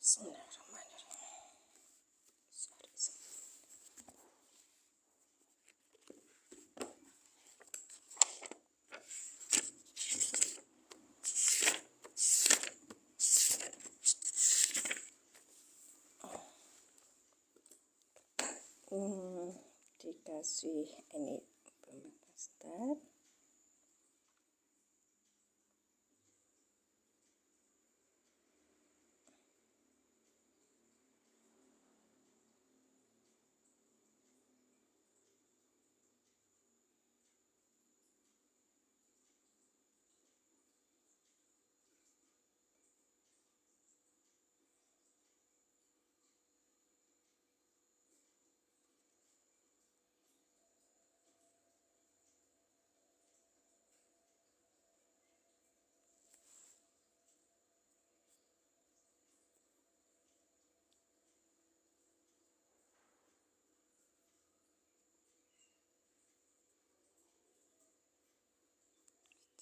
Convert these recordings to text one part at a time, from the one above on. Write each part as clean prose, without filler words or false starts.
Bismillahirrahmanirrahim. Dikasih ini pemaster.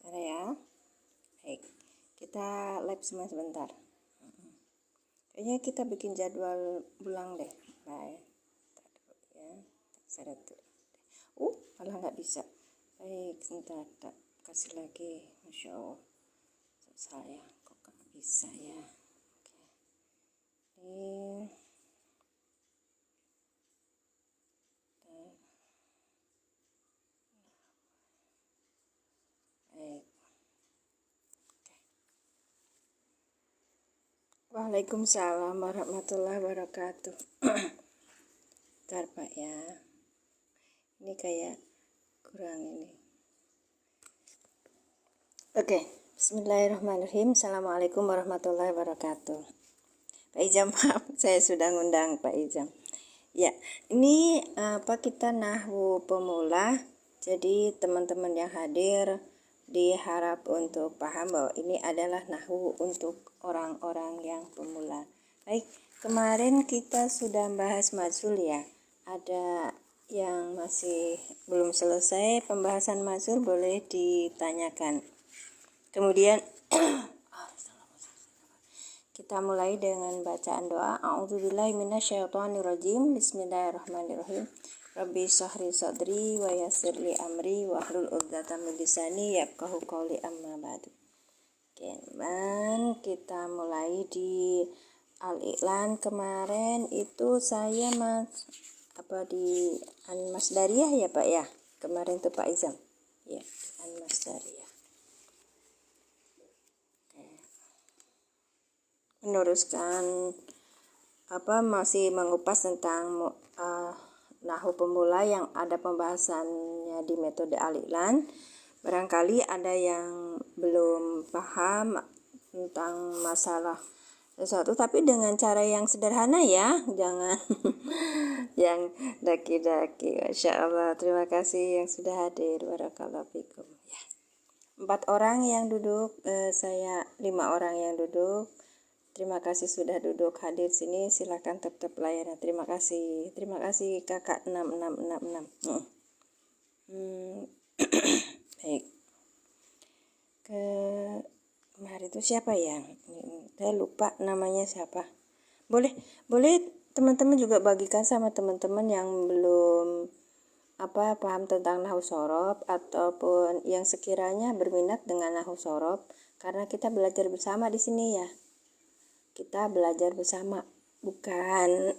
Cara ya. Baik, kita live sebentar. Kayaknya kita bikin jadwal ulang deh. Baik, ya, seret. Malah nggak bisa. Baik, sebentar, tak kasih lagi. Masya Allah, saya kok nggak bisa ya. Oke. Ini baik. Waalaikumsalam warahmatullahi wabarakatuh. Bentar Pak ya. Ini kayak kurang ini. Oke, bismillahirrahmanirrahim. Assalamualaikum warahmatullahi wabarakatuh. Pak Ijam, maaf, saya sudah ngundang Pak Ijam. Ya, ini kita nahwu pemula. Jadi teman-teman yang hadir diharap untuk paham bahwa ini adalah nahwu untuk orang-orang yang pemula. Baik, kemarin kita sudah bahas mazhul ya. Ada yang masih belum selesai pembahasan mazhul boleh ditanyakan. Kemudian kita mulai dengan bacaan doa. A'udzubillahi minasyaitonirrajim. Bismillahirrahmanirrahim. Rabbi shrah sadri wa yassir li amri wahlul 'uqdatam min lisani yafqahu qawli amma ba'du. Kita mulai di Al-I'lan. Kemarin itu saya di An-Masdariyah ya Pak ya. Kemarin tuh Pak Izam. Ya, An-Masdariyah. Meneruskan masih mengupas tentang nahwu pemula yang ada pembahasannya di metode Al-I'lan. Barangkali ada yang belum paham tentang masalah sesuatu, tapi dengan cara yang sederhana ya, jangan yang daki-daki. Masya Allah, terima kasih yang sudah hadir. Barakallahu fikum ya. 4 orang yang duduk, 5 orang yang duduk. Terima kasih sudah duduk hadir sini. Silakan tetap layanan. Terima kasih kakak 6666. Baik. Kemarin itu siapa ya? Saya lupa namanya siapa. Boleh teman-teman juga bagikan sama teman-teman yang belum paham tentang nahwu shorof ataupun yang sekiranya berminat dengan nahwu shorof, karena kita belajar bersama di sini ya. Kita belajar bersama, bukan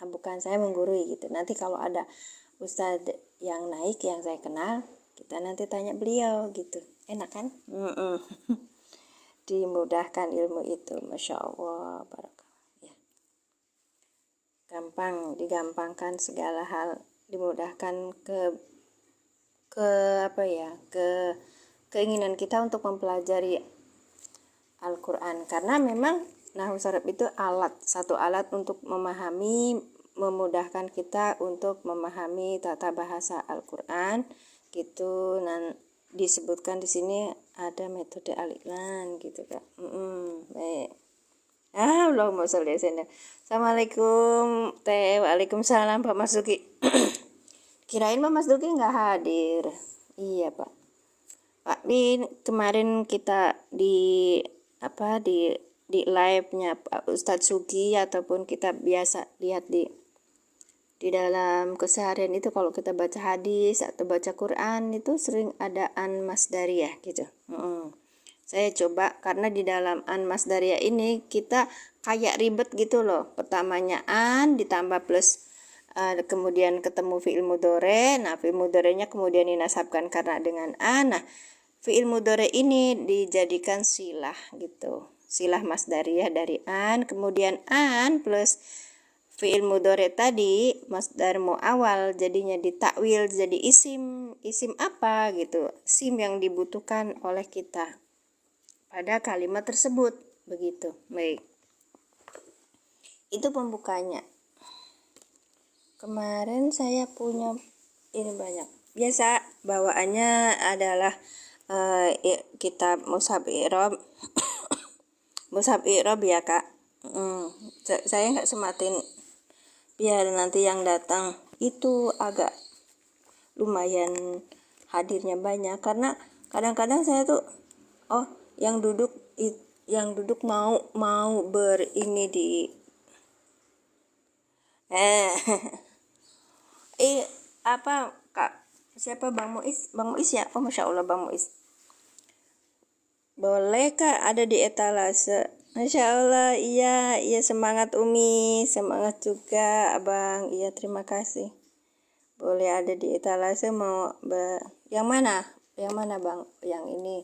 bukan saya menggurui gitu. Nanti kalau ada ustadz yang naik yang saya kenal, kita nanti tanya beliau gitu. Enak kan? Dimudahkan ilmu itu, Masya Allah, barakallah ya. Digampangkan segala hal, dimudahkan keinginan kita untuk mempelajari Al-Quran, karena memang nahwu shorof itu satu alat untuk memudahkan kita untuk memahami tata bahasa Al-Quran gitu. Dan disebutkan di sini ada metode Al-I'lan gitu Kak. Baik. Allahumma sholli ala sayyidina. Assalamualaikum Teh. Waalaikumsalam Pak Mas Duki. Kirain Pak Mas Duki nggak hadir. Iya Pak. Pak, kemarin kita di live-nya Pak Ustadz Sugi, ataupun kita biasa lihat di dalam keseharian itu, kalau kita baca hadis atau baca Quran itu sering ada an masdariyah gitu. Saya coba, karena di dalam an masdariyah ini kita kayak ribet gitu loh. Pertamanya an ditambah plus kemudian ketemu fi'il mudhore. Nah, fi'il mudhorenya kemudian dinasabkan karena dengan an. Nah, fi'il mudhore ini dijadikan silah gitu. Silah masdariyah dari an, kemudian an plus fi'il mudhore tadi masdar muawal jadinya ditakwil jadi isim apa gitu, isim yang dibutuhkan oleh kita pada kalimat tersebut, begitu. Baik, itu pembukanya. Kemarin saya punya ini banyak, biasa bawaannya adalah kitab Mushaf I'rab. Mushaf I'rab ya Kak. Saya nggak sematin biar nanti yang datang itu agak lumayan hadirnya banyak, karena kadang-kadang saya tuh yang duduk mau berini di apa Kak, siapa Bang Muiz ya? Oh Masya Allah Bang Muiz, boleh Kak ada di etalase? Masya Allah, iya semangat Umi, semangat juga Abang, iya terima kasih. Boleh ada di etalase, mau yang mana Bang? Yang ini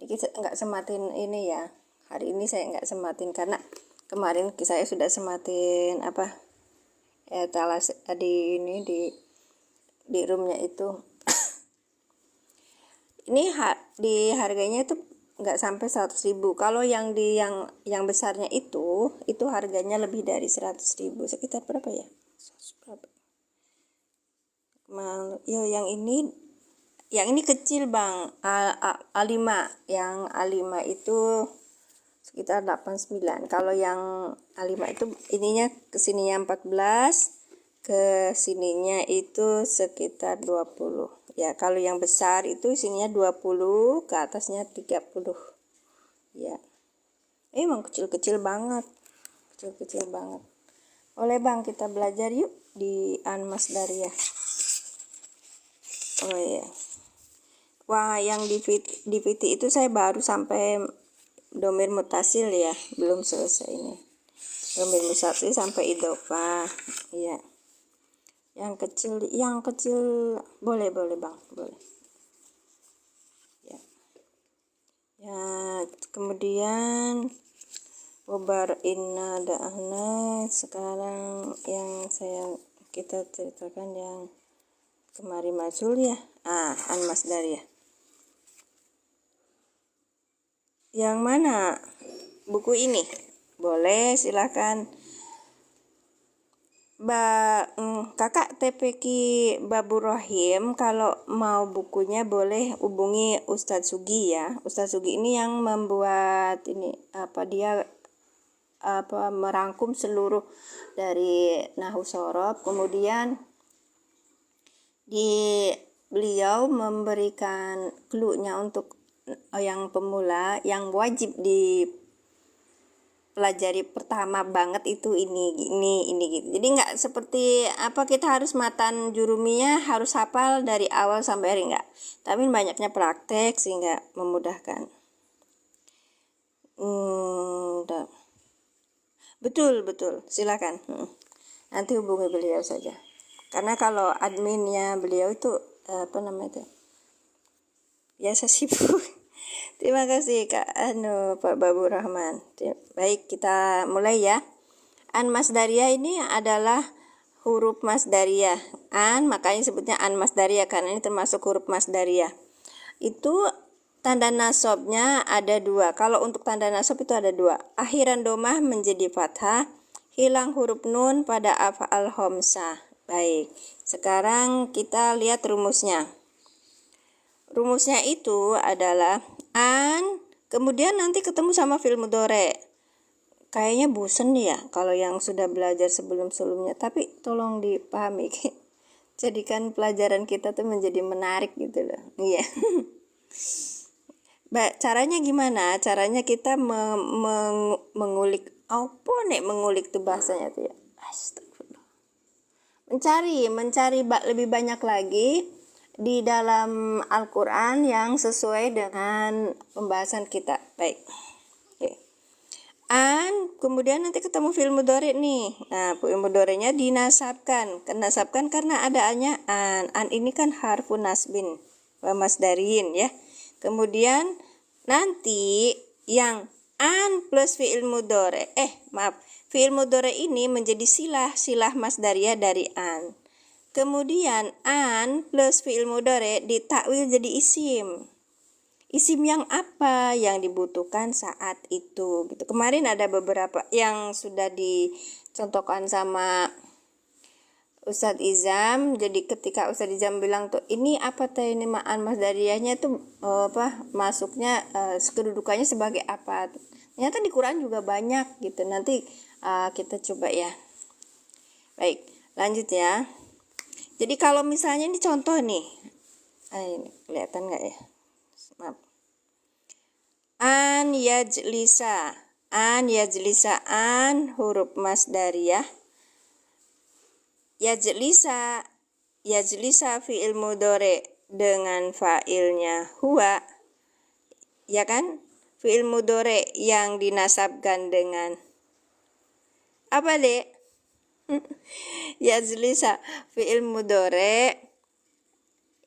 kita nggak sematin ini ya, hari ini saya nggak sematin karena kemarin saya sudah sematin etalase tadi ini di roomnya itu. Ini di harganya itu nggak sampai 100.000. Kalau yang yang besarnya itu harganya lebih dari 100.000, sekitar berapa ya? Yang ini kecil Bang, A5. Yang A5 itu sekitar 89. Kalau yang A5 itu ininya kesininya 14, ke sininya itu sekitar 20 ya. Kalau yang besar itu sininya 20, ke atasnya 30 ya. Emang kecil-kecil banget, Oleh Bang, kita belajar yuk di an masdariyah. Oh iya, wah yang di VT itu saya baru sampai domir mutasil ya, belum selesai ini. Domir mutasil sampai idhofah ya. Yang kecil boleh Bang, boleh ya. Kemudian wabar inna da'ahna, sekarang yang kita ceritakan yang kemarin majul ya, an masdariyah. Yang mana buku ini? Boleh silakan. Kakak TPQ Babur Rahim, kalau mau bukunya boleh hubungi Ustadz Sugi ya. Ustadz Sugi ini yang membuat ini dia merangkum seluruh dari Nahwu Shorof, kemudian beliau memberikan clue-nya untuk yang pemula yang wajib dipelajari pertama banget itu ini gitu. Jadi nggak seperti kita harus matan jurumiyah harus hafal dari awal sampai akhir, nggak, tapi banyaknya praktek sehingga memudahkan. Betul silakan. Nanti hubungi beliau saja, karena kalau adminnya beliau itu biasa sibuk. Terima kasih Kak Pak Babur Rahman. Baik, kita mulai ya. An masdariyah ini adalah huruf masdariyah. An, makanya sebutnya an masdariyah karena ini termasuk huruf masdariyah. Itu tanda nasabnya ada 2. Kalau untuk tanda nasab itu ada 2. Akhiran domah menjadi fathah, hilang huruf nun pada af'al khamsah. Baik, sekarang kita lihat rumusnya. Rumusnya itu adalah an, kemudian nanti ketemu sama fi'il mudhore. kayaknya bosen ya kalau yang sudah belajar sebelum-sebelumnya, tapi tolong dipahami. Jadikan pelajaran kita tuh menjadi menarik gitu loh. Iya. Caranya gimana? Caranya kita mengulik apa nih, mengulik tuh bahasanya tuh ya. Astagfirullah. Mencari lebih banyak lagi di dalam Al-Qur'an yang sesuai dengan pembahasan kita. Baik. Oke. Kemudian nanti ketemu fi'il mudhari nih. Nah, fi'il mudhari'nya dinasabkan. Kenasabkan karena adaannya an. An ini kan harfun nasbin wa masdarin ya. Kemudian nanti yang an plus fi'il mudhari, fi'il mudhari ini menjadi silah masdariyah dari an. Kemudian an plus fi'il mudhari ditakwil jadi isim. Isim yang apa yang dibutuhkan saat itu gitu. Kemarin ada beberapa yang sudah dicontohkan sama Ustadz Izam. Jadi ketika Ustadz Izam bilang tuh ini apa teh, ini ma'an masdariyahnya tuh masuknya kedudukannya sebagai apa. Ternyata di Quran juga banyak gitu. Nanti kita coba ya. Baik, lanjut ya. Jadi kalau misalnya ini contoh nih. Ini kelihatan nggak ya? Maaf. An yajlisa, an huruf masdariyah. Yajlisa fi'il mudhari dengan fa'ilnya huwa, ya kan? Fi'il mudhari yang dinasabkan dengan apa, Dek? Yajlisa fi'il mudhari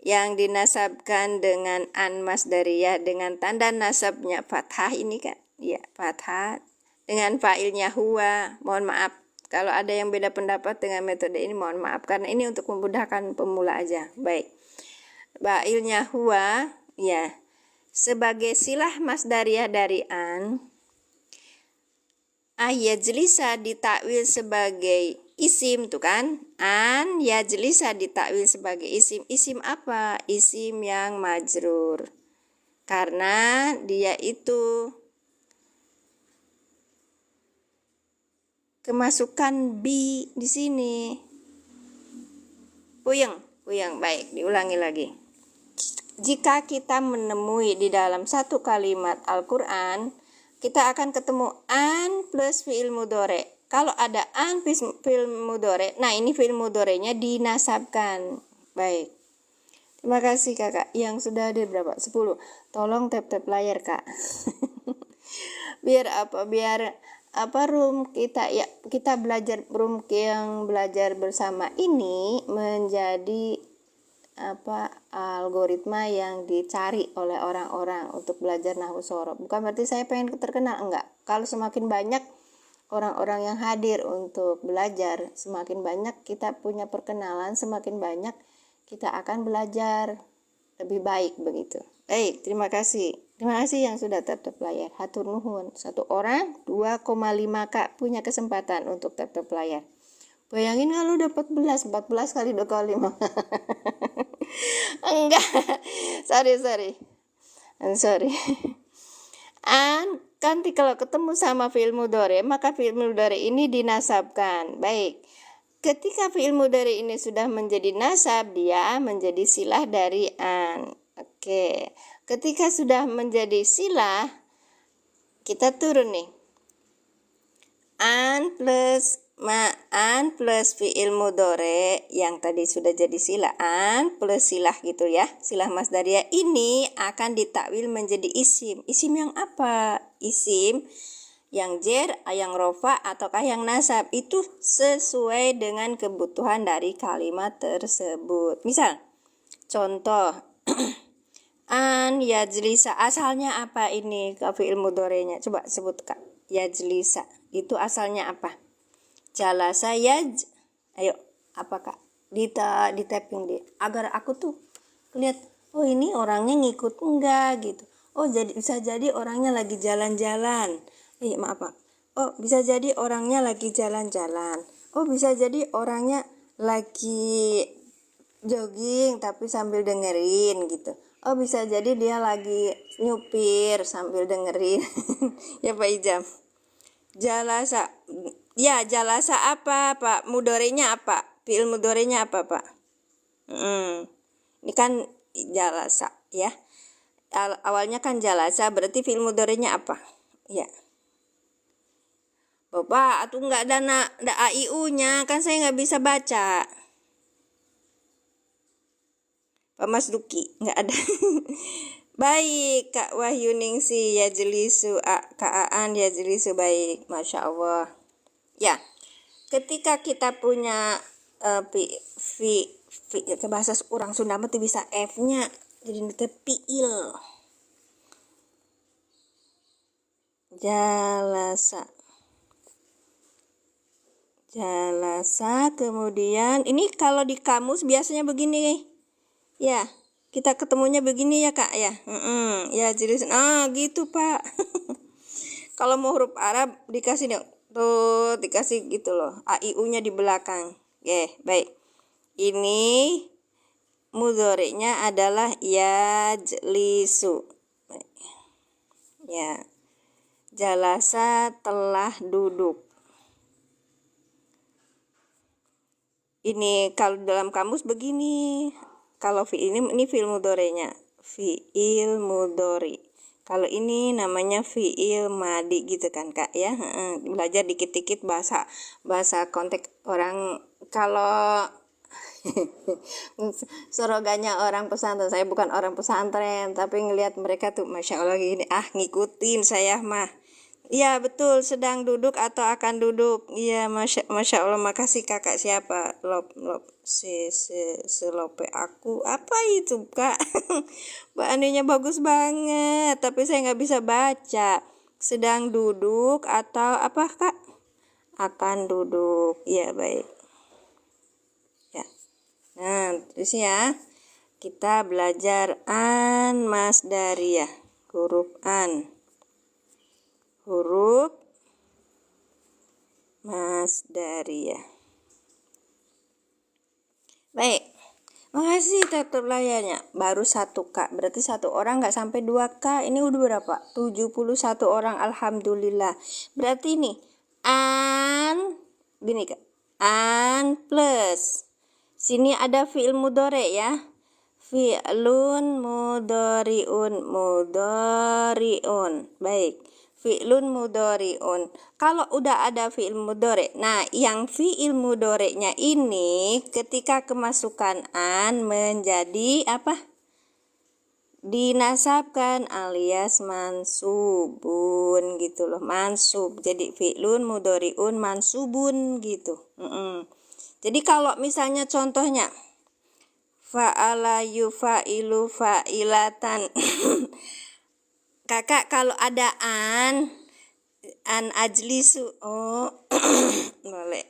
yang dinasabkan dengan an masdariyah dengan tanda nasabnya fathah ini kan, ya fathah, dengan fa'ilnya huwa. Mohon maaf kalau ada yang beda pendapat dengan metode ini, mohon maaf karena ini untuk memudahkan pemula aja. Baik, fa'ilnya huwa ya sebagai silah masdariyah dari an. Yajlisa ditakwil sebagai isim tuh kan, an yajlisa ditakwil sebagai isim. Isim apa? Isim yang majrur karena dia itu kemasukan bi di sini. Puyeng. Baik, diulangi lagi. Jika kita menemui di dalam satu kalimat Al-Qur'an, kita akan ketemu an plus fi'il mudhari. Kalau ada an plus fi'il mudhari, nah ini fi'il mudhari'nya dinasabkan. Baik. Terima kasih Kakak yang sudah ada berapa? 10. Tolong tap-tap layar, Kak. Biar room kita ya, kita belajar room yang belajar bersama ini menjadi algoritma yang dicari oleh orang-orang untuk belajar nahwu shoroh. Bukan berarti saya pengen terkenal, enggak. Kalau semakin banyak orang-orang yang hadir untuk belajar, semakin banyak kita punya perkenalan, semakin banyak kita akan belajar lebih baik begitu. Terima kasih yang sudah tap-tap layar. Hatur nuhun. 1 orang 2,5 Kak punya kesempatan untuk tap-tap layar. Bayangin kalau dapat 14 kali 2,5. Enggak. Sorry. Nanti kalau ketemu sama fi'il mudhari, maka fi'il mudhari ini dinasabkan. Baik. Ketika fi'il mudhari ini sudah menjadi nasab, dia menjadi silah dari an. Oke. Ketika sudah menjadi silah, kita turun nih. An plus fi'il mudhari yang tadi sudah jadi silah, an plus silah gitu ya, silah masdariyah ini akan ditakwil menjadi isim. Isim yang apa? Isim yang jer, yang rofa, ataukah yang nasab. Itu sesuai dengan kebutuhan dari kalimat tersebut. Misal contoh an yajlisa, asalnya apa ini fi'il mudhari'nya? Coba sebut Kak. Yajlisa itu asalnya apa? Jalasa yaj. Ayo, apa Kak? Di tapping deh agar aku tuh lihat, oh ini orangnya ngikut enggak gitu. Oh bisa jadi orangnya lagi jalan-jalan. Maaf Pak. Oh bisa jadi orangnya lagi jalan-jalan. Oh bisa jadi orangnya lagi jogging tapi sambil dengerin gitu. Oh bisa jadi dia lagi nyupir sambil dengerin. Ya Pak Ijam. Jalasa. Ya, jalasa apa, Pak? Mudorenya apa? Fi'il mudorenya apa, Pak? Ini kan jalasa, ya. Awalnya kan jalasa, berarti fi'il mudorenya apa? Ya. Bapak, atuh nggak ada AIU-nya, kan saya nggak bisa baca. Pak Mas Duki, nggak ada. Baik, Kak Wahyuningsi, ya jelisu, Kak Aan, ya jelisu, baik, Masya Allah. Ya, ketika kita punya ke bahasa orang Sunda itu bisa F-nya, jadi nanti piil. Jalasa. Jalasa, kemudian ini kalau di kamus biasanya begini. Ya, kita ketemunya begini ya, Kak, ya. Ya, jadi gitu, Pak. Kalau mau huruf Arab dikasih nih, tuh dikasih gitu loh, AIU-nya di belakang. Oke, baik. Ini mudhari'nya adalah yajlisu. Ya. Jalasa, telah duduk. Ini kalau dalam kamus begini. Kalau fi'il ini fi'il mudhari'nya. Fi'il mudhari'. Kalau ini namanya fi'il madi gitu kan, Kak, ya. Belajar dikit-dikit bahasa konteks orang. Kalau slogannya orang pesantren, saya bukan orang pesantren, tapi ngelihat mereka tuh Masya Allah gini, ngikutin saya mah. Iya betul, sedang duduk atau akan duduk. Iya, Masya Allah, makasih Kakak. Siapa? Selope aku. Apa itu, Kak? Bahannya bagus banget, tapi saya nggak bisa baca. Sedang duduk atau apa, Kak? Akan duduk. Iya, baik. Ya. Nah, terus ya, kita belajar an masdariyah, huruf an. Huruf masdariyah. Baik, makasih tetap layarnya. Baru 1, Kak, berarti 1 orang nggak sampai 2, Kak. Ini udah berapa? 71 orang, alhamdulillah. Berarti ini an, gini, Kak, an plus sini ada fi'il mudhari ya, fi'lun mudhari'un. Baik, fi'lun mudhari'un. Kalau udah ada fi'il mudhari', nah yang fi'il mudhari'nya ini ketika kemasukan an menjadi apa? Dinasabkan alias mansubun gitu loh, mansub. Jadi fi'lun mudhari'un mansubun gitu. Jadi kalau misalnya contohnya fa'ala yufa'ilu fa'ilatan. Kakak kalau ada an ajlisu, boleh.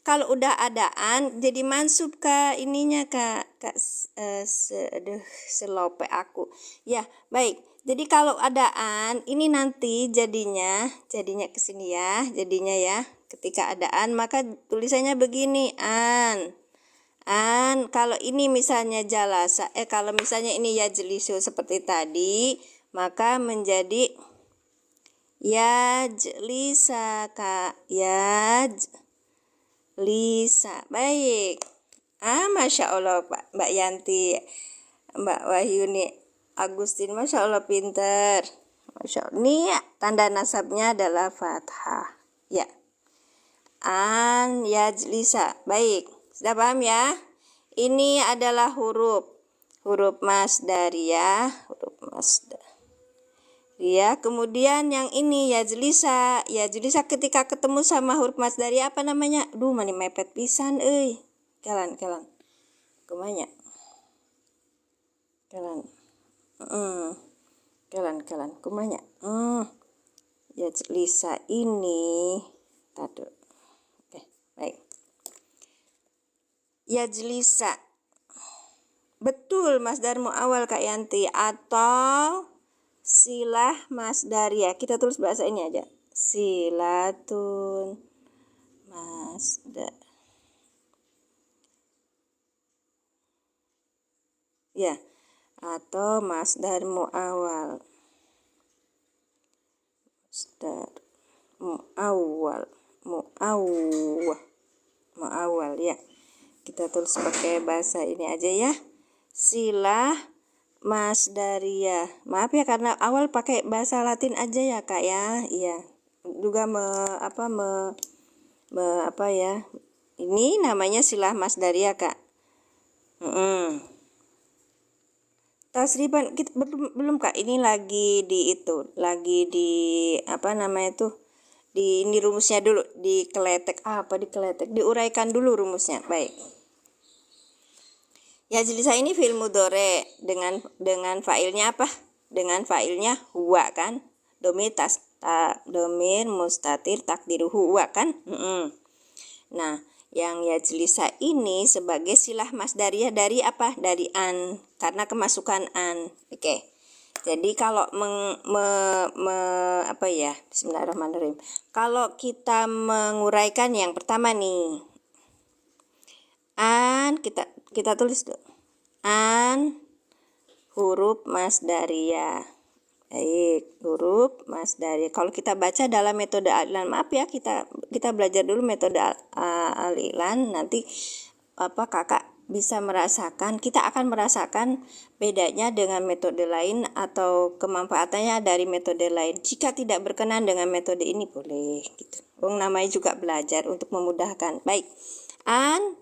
Kalau udah ada an jadi mansub, Kak, ininya, Kak. Selope aku. Ya, baik. Jadi kalau ada an ini nanti jadinya ke sini ya. Jadinya ya, ketika ada an maka tulisannya begini, an. Kalau ini misalnya jalasa, kalau misalnya ini yajlisu seperti tadi, maka menjadi yajlisa, Kak. Yajlisa. Baik. Masya Allah, Pak, Mbak Yanti, Mbak Wahyuni, Agustin, Masya Allah pinter. Masya Allah. Ini ya, tanda nasabnya adalah fathah. Ya. An yajlisa. Baik. Sudah paham ya? Ini adalah huruf masdariyah, kemudian yang ini yajlisa ketika ketemu sama huruf masdariyah apa namanya? Mani mepet pisan euy. Kelan. Kumanya? Kelan. Kumanya? Yajlisa ini tadi. Oke, baik. Yajlisa. Betul, masdar muawal, Kak Yanti, atau silah masdariyah. Kita tulis bahasa ini aja. Silatun masdar. Ya, atau masdar muawal. Masdar muawwal, muawwal ya. Kita tulis pakai bahasa ini aja ya. Silah masdariyah. Maaf ya karena awal pakai bahasa Latin aja ya Kak ya. Iya. Juga apa ya? Ini namanya silah masdariyah Kak. Tasrifan kita belum Kak. Ini lagi di apa namanya tuh? Ini rumusnya dulu diuraikan dulu rumusnya. Baik. Yajlisa ini fi'il mudhari dengan fa'ilnya apa? Dengan fa'ilnya huwa kan? Domir mustatir takdiruhu huwa kan? Nah, yang yajlisa ini sebagai silah masdariyah dari apa? Dari an, karena kemasukan an. Oke. Jadi kalau Bismillahirrahmanirrahim. Kalau kita menguraikan yang pertama nih, an kita tulis dulu. An huruf masdariyah. Baik, huruf masdariyah. Kalau kita baca dalam metode al-i'lan, maaf ya kita belajar dulu metode al-i'lan, nanti Kakak bisa merasakan, kita akan merasakan bedanya dengan metode lain atau kemanfaatannya dari metode lain. Jika tidak berkenan dengan metode ini boleh gitu. Namanya juga belajar untuk memudahkan. Baik. An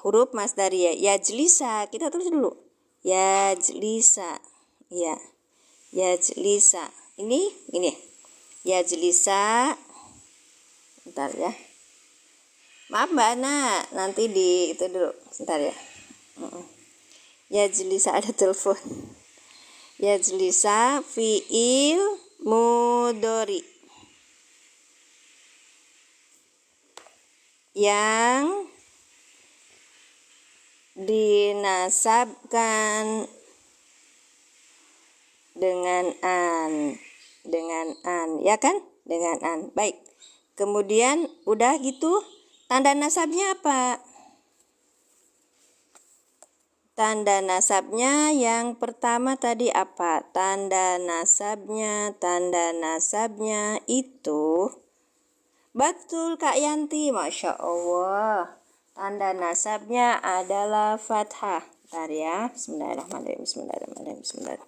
huruf masdariyah. Yajlisa, kita tulis dulu. Yajlisa. Ya. Yajlisa. Ini. Yajlisa. Bentar ya. Maaf Mbak Ana, nanti itu dulu, sebentar ya. Yajlisa ada telepon. Yajlisa fi'il mudhari yang dinasabkan dengan an, ya kan? Dengan an. Baik. Kemudian udah gitu. Tanda nasabnya apa? Tanda nasabnya yang pertama tadi apa? Tanda nasabnya itu betul Kak Yanti, Masya Allah. Tanda nasabnya adalah fathah. Bentar ya. Bismillahirrahmanirrahim.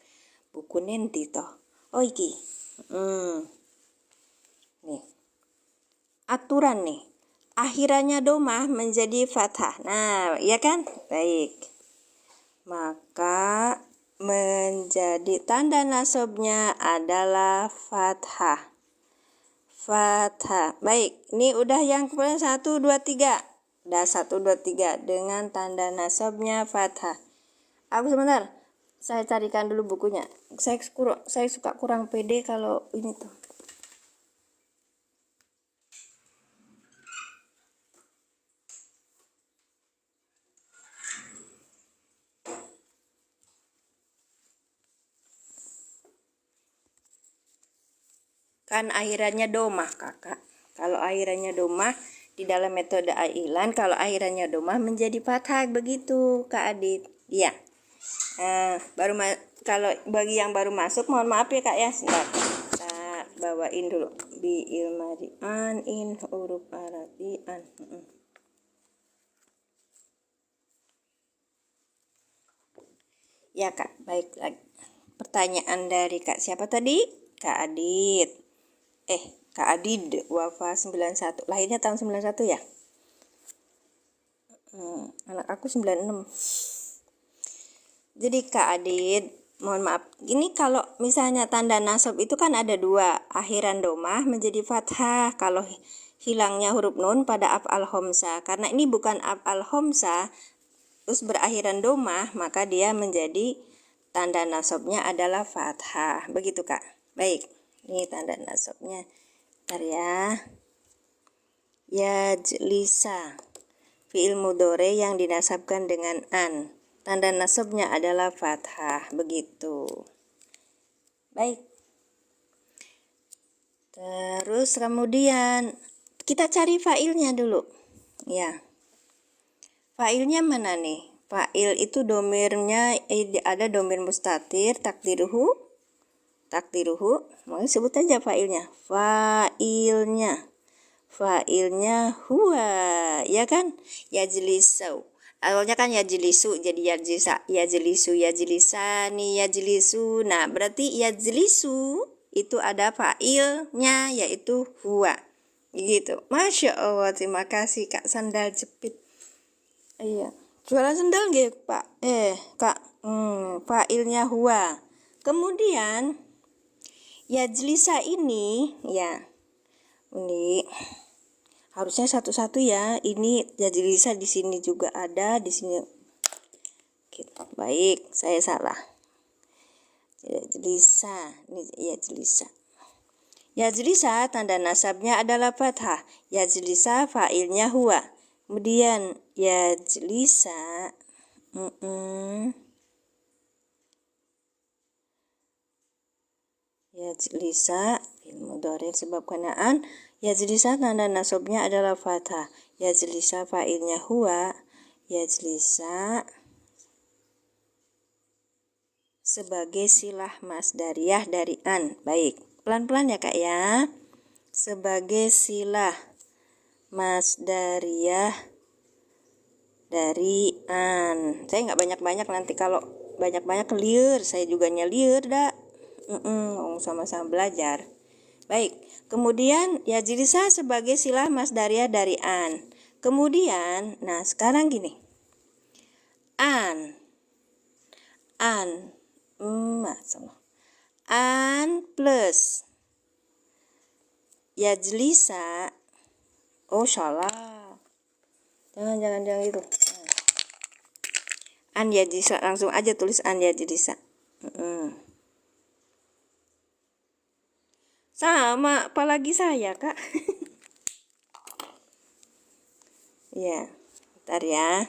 Buku nanti toh. Oh iki. Nih. Aturan nih. Akhirannya domah menjadi fathah. Nah, ya kan? Baik. Maka menjadi tanda nasabnya adalah fathah. Fathah. Baik, ini udah yang kemudian 1, 2, 3. Udah 1, 2, 3 dengan tanda nasabnya fathah. Aku sebentar. Saya carikan dulu bukunya. Saya suka kurang pede kalau ini tuh. Kan akhirannya domah Kakak. Kalau akhirannya domah di dalam metode al-i'lan, kalau akhirannya domah menjadi fathah, begitu Kak Adit. Iya. Kalau bagi yang baru masuk mohon maaf ya Kak ya. Sebentar. Kita bawain dulu bi ilmari an in huruf arabian. Ya Kak, baik lagi. Pertanyaan dari Kak siapa tadi? Kak Adit. Kak Adid, wafa 91. Lahirnya tahun 91 ya? Anak aku 96. Jadi Kak Adid, mohon maaf. Ini kalau misalnya tanda nasab itu kan ada 2. Akhiran domah menjadi fathah. Kalau hilangnya huruf nun pada af'al homsah. Karena ini bukan af'al homsah, terus berakhiran domah, maka dia menjadi tanda nasabnya adalah fathah. Begitu Kak. Baik, ini tanda nasabnya. Bentar ya. Yajlisa fi'il mudhari yang dinasabkan dengan an. Tanda nasabnya adalah fathah. Begitu. Baik. Terus kemudian kita cari fa'ilnya dulu. Ya. Fa'ilnya mana nih? Fa'il itu domirnya ada domir mustatir takdiruhu takdiruhu, mau sebut aja fa'ilnya. Fa'ilnya huwa, ya kan? Yajlisu. Awalnya kan yajlisu, jadi yajlisu, yajlisani, yajlisu. Nah, berarti yajlisu itu ada fa'ilnya, yaitu huwa. Gitu. Masya Allah, terima kasih Kak Sandal Jepit. Iya. Jualan sandal nggih, Pak? Kak. Fa'ilnya huwa. Kemudian yajlisa ini, ya. Ini harusnya satu-satu ya. Ini yajlisa di sini juga ada, di sini. Gitu. Baik, saya salah. Yajlisa, ini yajlisa. Yajlisa tanda nasabnya adalah fathah. Yajlisa fa'ilnya huwa. Kemudian yajlisa yajlisa fi'il mudhari sebab kanaan. Yajlisa tanda nasabnya adalah fathah. Yajlisa fa'ilnya huwa. Yajlisa sebagai silah masdariyah dari an. Baik, pelan-pelan ya Kak ya. Sebagai silah masdariyah dari an. Saya nggak banyak-banyak, nanti kalau banyak-banyak liur, saya juga liur dah. Sama-sama belajar. Baik, kemudian yajlisa sebagai silah masdariyah dari an. Kemudian, nah sekarang gini. An plus yajlisa. Oh salah. Jangan itu. An yajlisa, langsung aja tulis an yajlisa. Sama, apalagi saya Kak. Ya, bentar ya.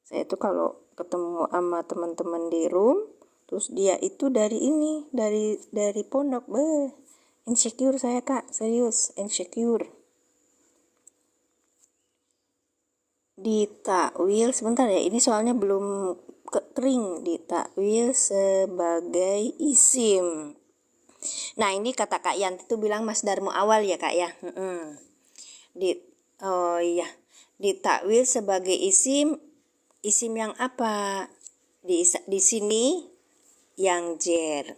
Saya tuh kalau ketemu sama teman-teman di room, terus dia itu dari pondok, insecure saya Kak, serius, insecure. Ditakwil sebentar ya, ini soalnya belum kering. Ditakwil sebagai isim. Nah, ini kata Kak Yanti itu bilang masdar muawal ya Kak ya. Ditakwil sebagai isim yang apa? Di sini yang jer.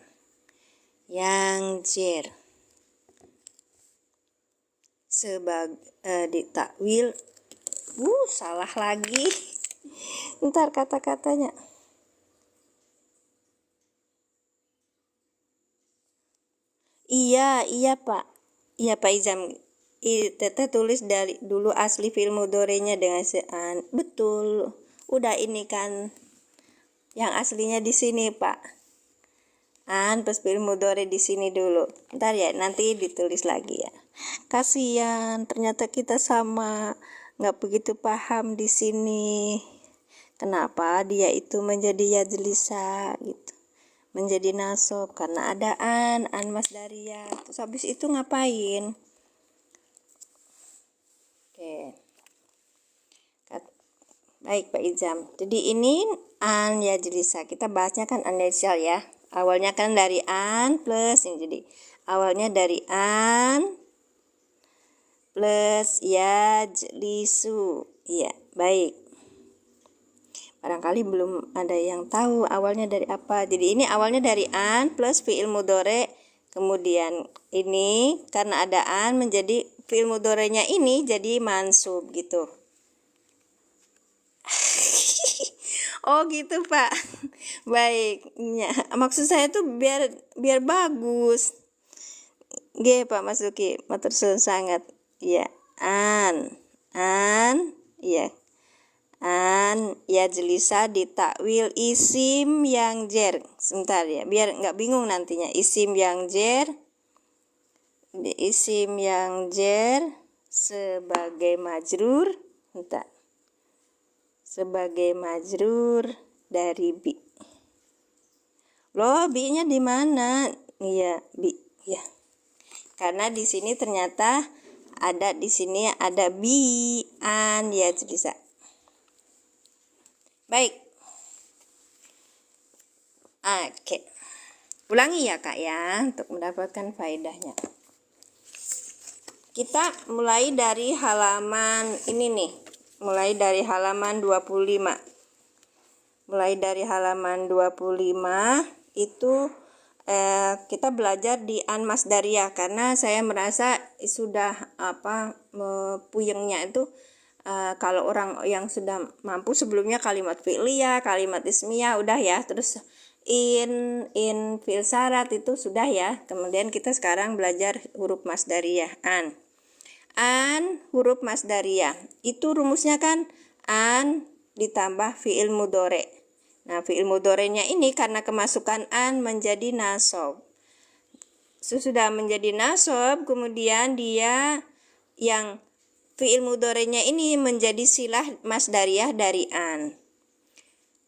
Sebagai ditakwil. Salah lagi. Ntar kata-katanya. Iya Pak. Iya Pak Izam. Teteh tulis dari dulu asli fi'il mudhari'nya dengan se'an. Betul. Udah ini kan yang aslinya di sini Pak. An plus fi'il mudhari' di sini dulu. Ntar ya, nanti ditulis lagi ya. Kasihan, ternyata kita sama, nggak begitu paham di sini. Kenapa dia itu menjadi yajlisa gitu. Menjadi nasab karena ada an masdariyah. Terus habis itu ngapain? Oke. Baik Pak Izam. Jadi ini an yajlisa. Kita bahasnya kan an yajlisa ya. Awalnya kan dari an plus ini, jadi awalnya dari an plus yajlisu. Iya, baik. Barangkali belum ada yang tahu awalnya dari apa. Jadi ini awalnya dari an plus fi'il mudhari'. Kemudian ini karena ada an menjadi fi'il mudhari'nya ini jadi mansub gitu. Oh gitu Pak. Baik. Ya, maksud saya tuh biar bagus. G Pak Masuki, matur suwun sangat. Ya, an, ya. An yajlisa ditakwil isim yang jer. Sebentar ya, biar nggak bingung nantinya. Isim yang jer sebagai majrur. Bentar. Sebagai majrur dari bi. Loh, bi-nya di mana? Iya, bi. Ya. Karena di sini ternyata ada bi an ya bisa. Baik. Oke. Ulangi ya Kak ya untuk mendapatkan faedahnya. Kita mulai dari halaman ini nih. Mulai dari halaman 25. Mulai dari halaman 25 itu kita belajar di An Masdariyah karena saya merasa sudah puyengnya itu kalau orang yang sudah mampu sebelumnya kalimat fi'liyah, kalimat ismiyah udah ya, terus in fi'il syarat itu sudah ya. Kemudian kita sekarang belajar huruf masdariyah an huruf masdariyah itu rumusnya kan an ditambah fi'il mudhari. Nah, fi'il mudhari'nya ini karena kemasukan an menjadi nasab. Sesudah menjadi nasab, kemudian dia yang fi'il mudhari'nya ini menjadi silah masdariyah dari an.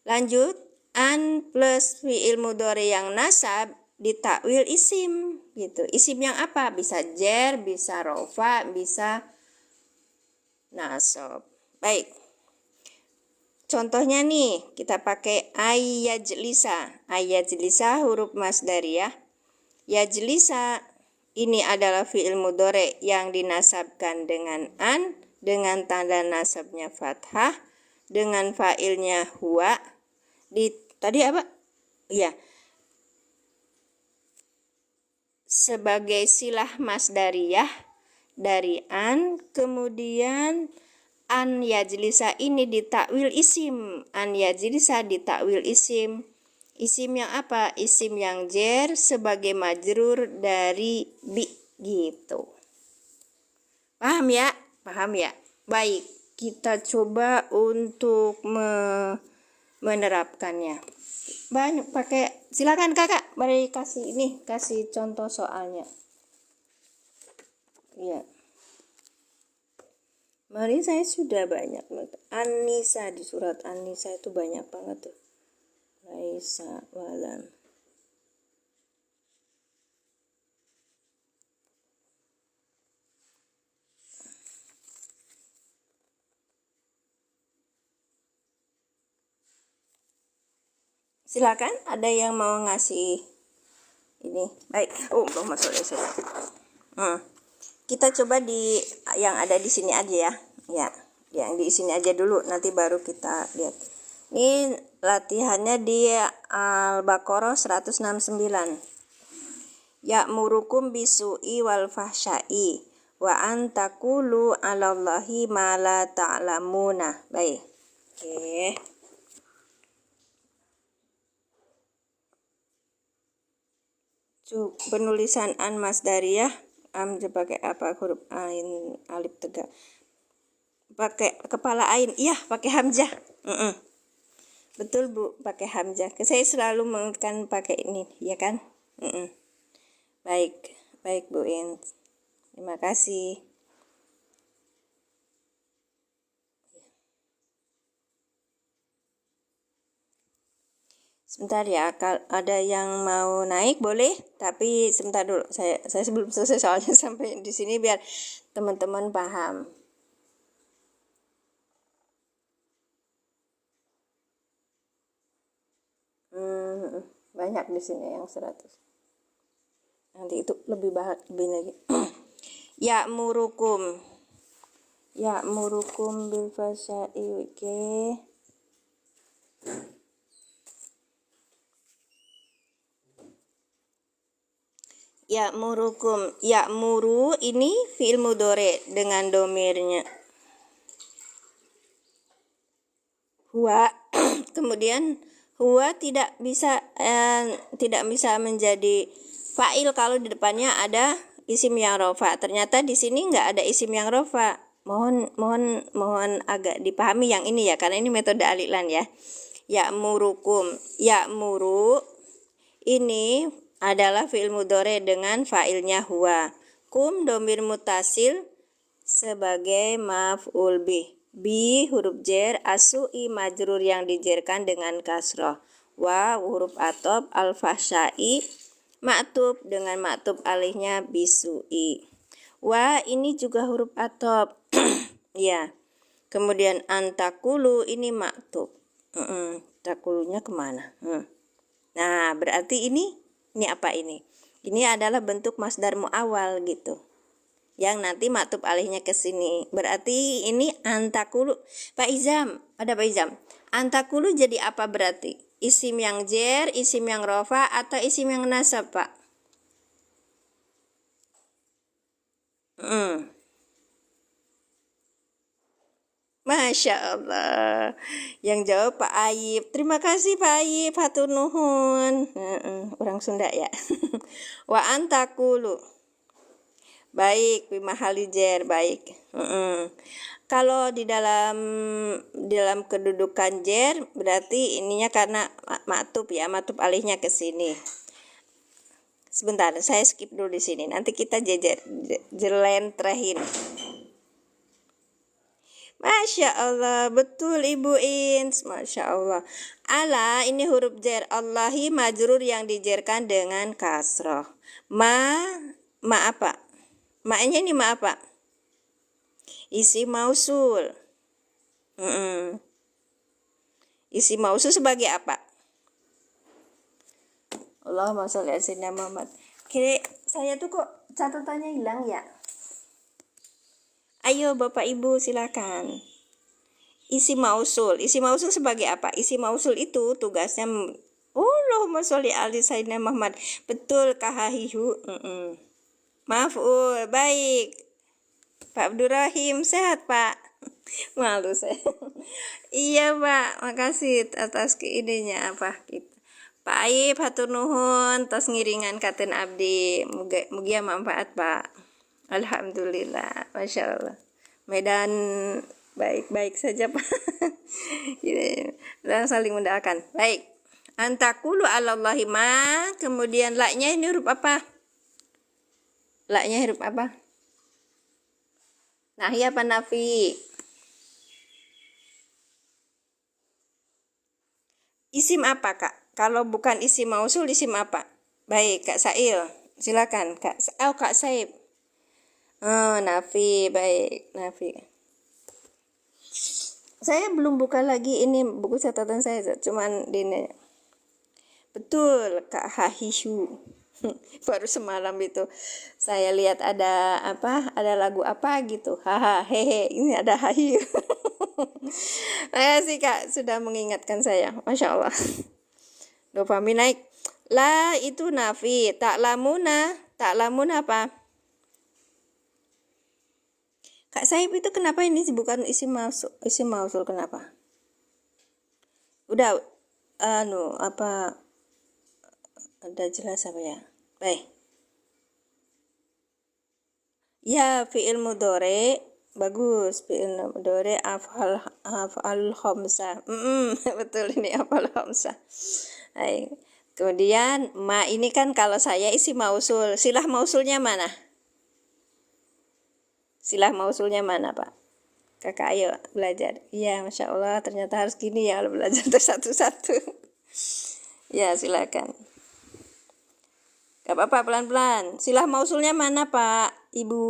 Lanjut, an plus fi'il mudhari' yang nasab ditakwil isim gitu. Isim yang apa? Bisa jer, bisa rofa, bisa nasab. Baik. Contohnya nih, kita pakai ayyajlisa. Ayyajlisa huruf masdariyah. Yajlisa ini adalah fi'il mudhari yang dinasabkan dengan an, dengan tanda nasabnya fathah, dengan fa'ilnya huwa. Tadi apa? Iya. Sebagai silah masdariyah dari an, kemudian an yajlisa ini ditakwil isim. An yajlisa ditakwil isim. Isim yang apa? Isim yang jer sebagai majrur dari bi gitu. Paham ya? Paham ya? Baik, kita coba untuk menerapkannya. Banyak pakai, silakan Kakak, mari kasih contoh soalnya. Ya. Kemarin saya sudah banyak An-Nisa, di surat An-Nisa itu banyak banget tuh. Laisa walam. Silakan, ada yang mau ngasih ini. Baik. Oh, belum masuk ya saya. Kita coba di yang ada di sini aja ya. Ya, yang di sini aja dulu, nanti baru kita lihat. Ini latihannya di Al-Baqarah 169. Ya'murukum bisu'i wal fahsya'i wa an taqulu 'alallahi ma la ta'lamuna. Baik. Oke. Penulisan an masdariyah pakai apa? Huruf ain alif tegak. Pakai kepala ain. Iya, pakai hamzah. Betul Bu, pakai hamzah. Saya selalu menggunakan pakai ini, ya kan? Baik Bu In. Terima kasih. Sebentar ya, kalau ada yang mau naik boleh, tapi sebentar dulu. Saya sebelum selesai soalnya sampai di sini biar teman-teman paham. Banyak di sini yang 100. Nanti itu lebih lagi. Ya'murukum bil fahsya'i. Oke. Ya'murukum. Ya'muru ini fi'il mudhari dengan domirnya huwa. Kemudian huwa tidak bisa menjadi fa'il kalau di depannya ada isim yang rofa. Ternyata di sini nggak ada isim yang rofa. Mohon agak dipahami yang ini ya, karena ini metode alilan ya. Ya'murukum. Ya'muru ini adalah fi'il mudhari dengan fa'ilnya huwa. Kum domir mutasil sebagai maf'ul bih. Bi huruf jer, asu'i majrur yang dijerkan dengan kasroh. Wa huruf atop, al-fahsya'i maktub dengan maktub alihnya bisu'i. Wa ini juga huruf atop. Ya. Kemudian antakulu ini maktub. Takulunya kemana? Nah, berarti ini apa ini? Ini adalah bentuk masdar muawwal gitu. Yang nanti maktub alihnya ke sini. Berarti ini antakulu. Pak Izam, ada Pak Izam. Antakulu jadi apa berarti? Isim yang jer, isim yang rofa, atau isim yang nasab, Pak? Masya Allah. Yang jawab Pak Ayib. Terima kasih Pak Ayib. Hatur nuhun. Orang Sunda ya. Wa antakulu. Baik, bimahali jer, baik. Kalau di dalam kedudukan jer berarti ininya karena maktub ya, maktub alihnya ke sini. Sebentar, saya skip dulu di sini. Nanti kita jelentrehin. Masya Allah, betul Ibu Ins. Masya Allah. Ala ini huruf jer. Allahi majrur yang dijerkan dengan kasroh. Ma apa? Ma-nya ini ma apa? Isi mausul. Isi mausul sebagai apa? Allahumma sholli ala sayyidina Muhammad. Kira saya tuh kok catatannya hilang ya? Ayo Bapak Ibu silakan. Isi mausul. Isi mausul sebagai apa? Isi mausul itu tugasnya Allahumma sholli ala sayyidina Muhammad. Betul kahahihu. Maf'ul. Baik. Pak Abdurrahim sehat, Pak? Malu saya. Iya, Pak. Makasih atas idenya apa gitu. Pak Aib hatur nuhun tos ngiringan katen abdi. Mugia manfaat, Pak. Alhamdulillah, Masya Allah. Medan baik-baik saja Pak. Dan saling mendoakan. Baik. Antakulu alallahi ma. Kemudian la-nya ini huruf apa? La-nya huruf apa? Nahi apa nafi? Isim apa Kak? Kalau bukan isim mausul, isim apa? Baik Kak Sail. Silakan Kak. Kak Saib. Oh, nafi, baik, nafi. Saya belum buka lagi ini buku catatan saya, cuman di ini. Betul, Kak Hahishu. Baru semalam itu saya lihat ada apa? Ada lagu apa gitu. Haha, hehe, ini ada hahi. Makasih Kak sudah mengingatkan saya. Masya Allah. Dopamin naik. La itu nafi, tak lamuna apa? Kak Saib itu kenapa ini bukan isim mausul kenapa? Udah apa ada jelas apa ya? Baik. Ya, fi'il mudhari bagus, fi'il mudhari af'al khamsah. Betul ini af'al khamsah. Baik. Kemudian ma ini kan kalau saya isim mausul. Silah mausulnya mana? Silah mausulnya mana Pak? Kakak ayo belajar. Iya Masya Allah ternyata harus gini ya belajar satu-satu. Ya silakan. Gak apa-apa pelan-pelan. Silah mausulnya mana Pak? Ibu.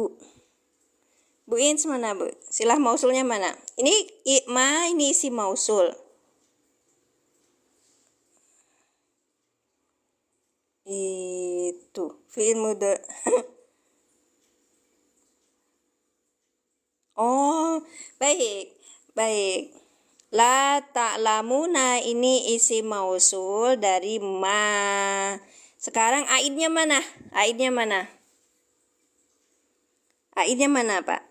Bu Ins mana Bu? Silah mausulnya mana? Ini ini isi mausul. Itu fi'il mudhari. Oh, baik. Baik. La ta'lamuna ini isi mausul dari ma. Sekarang aidnya mana? Aidnya mana? Aidnya mana, Pak?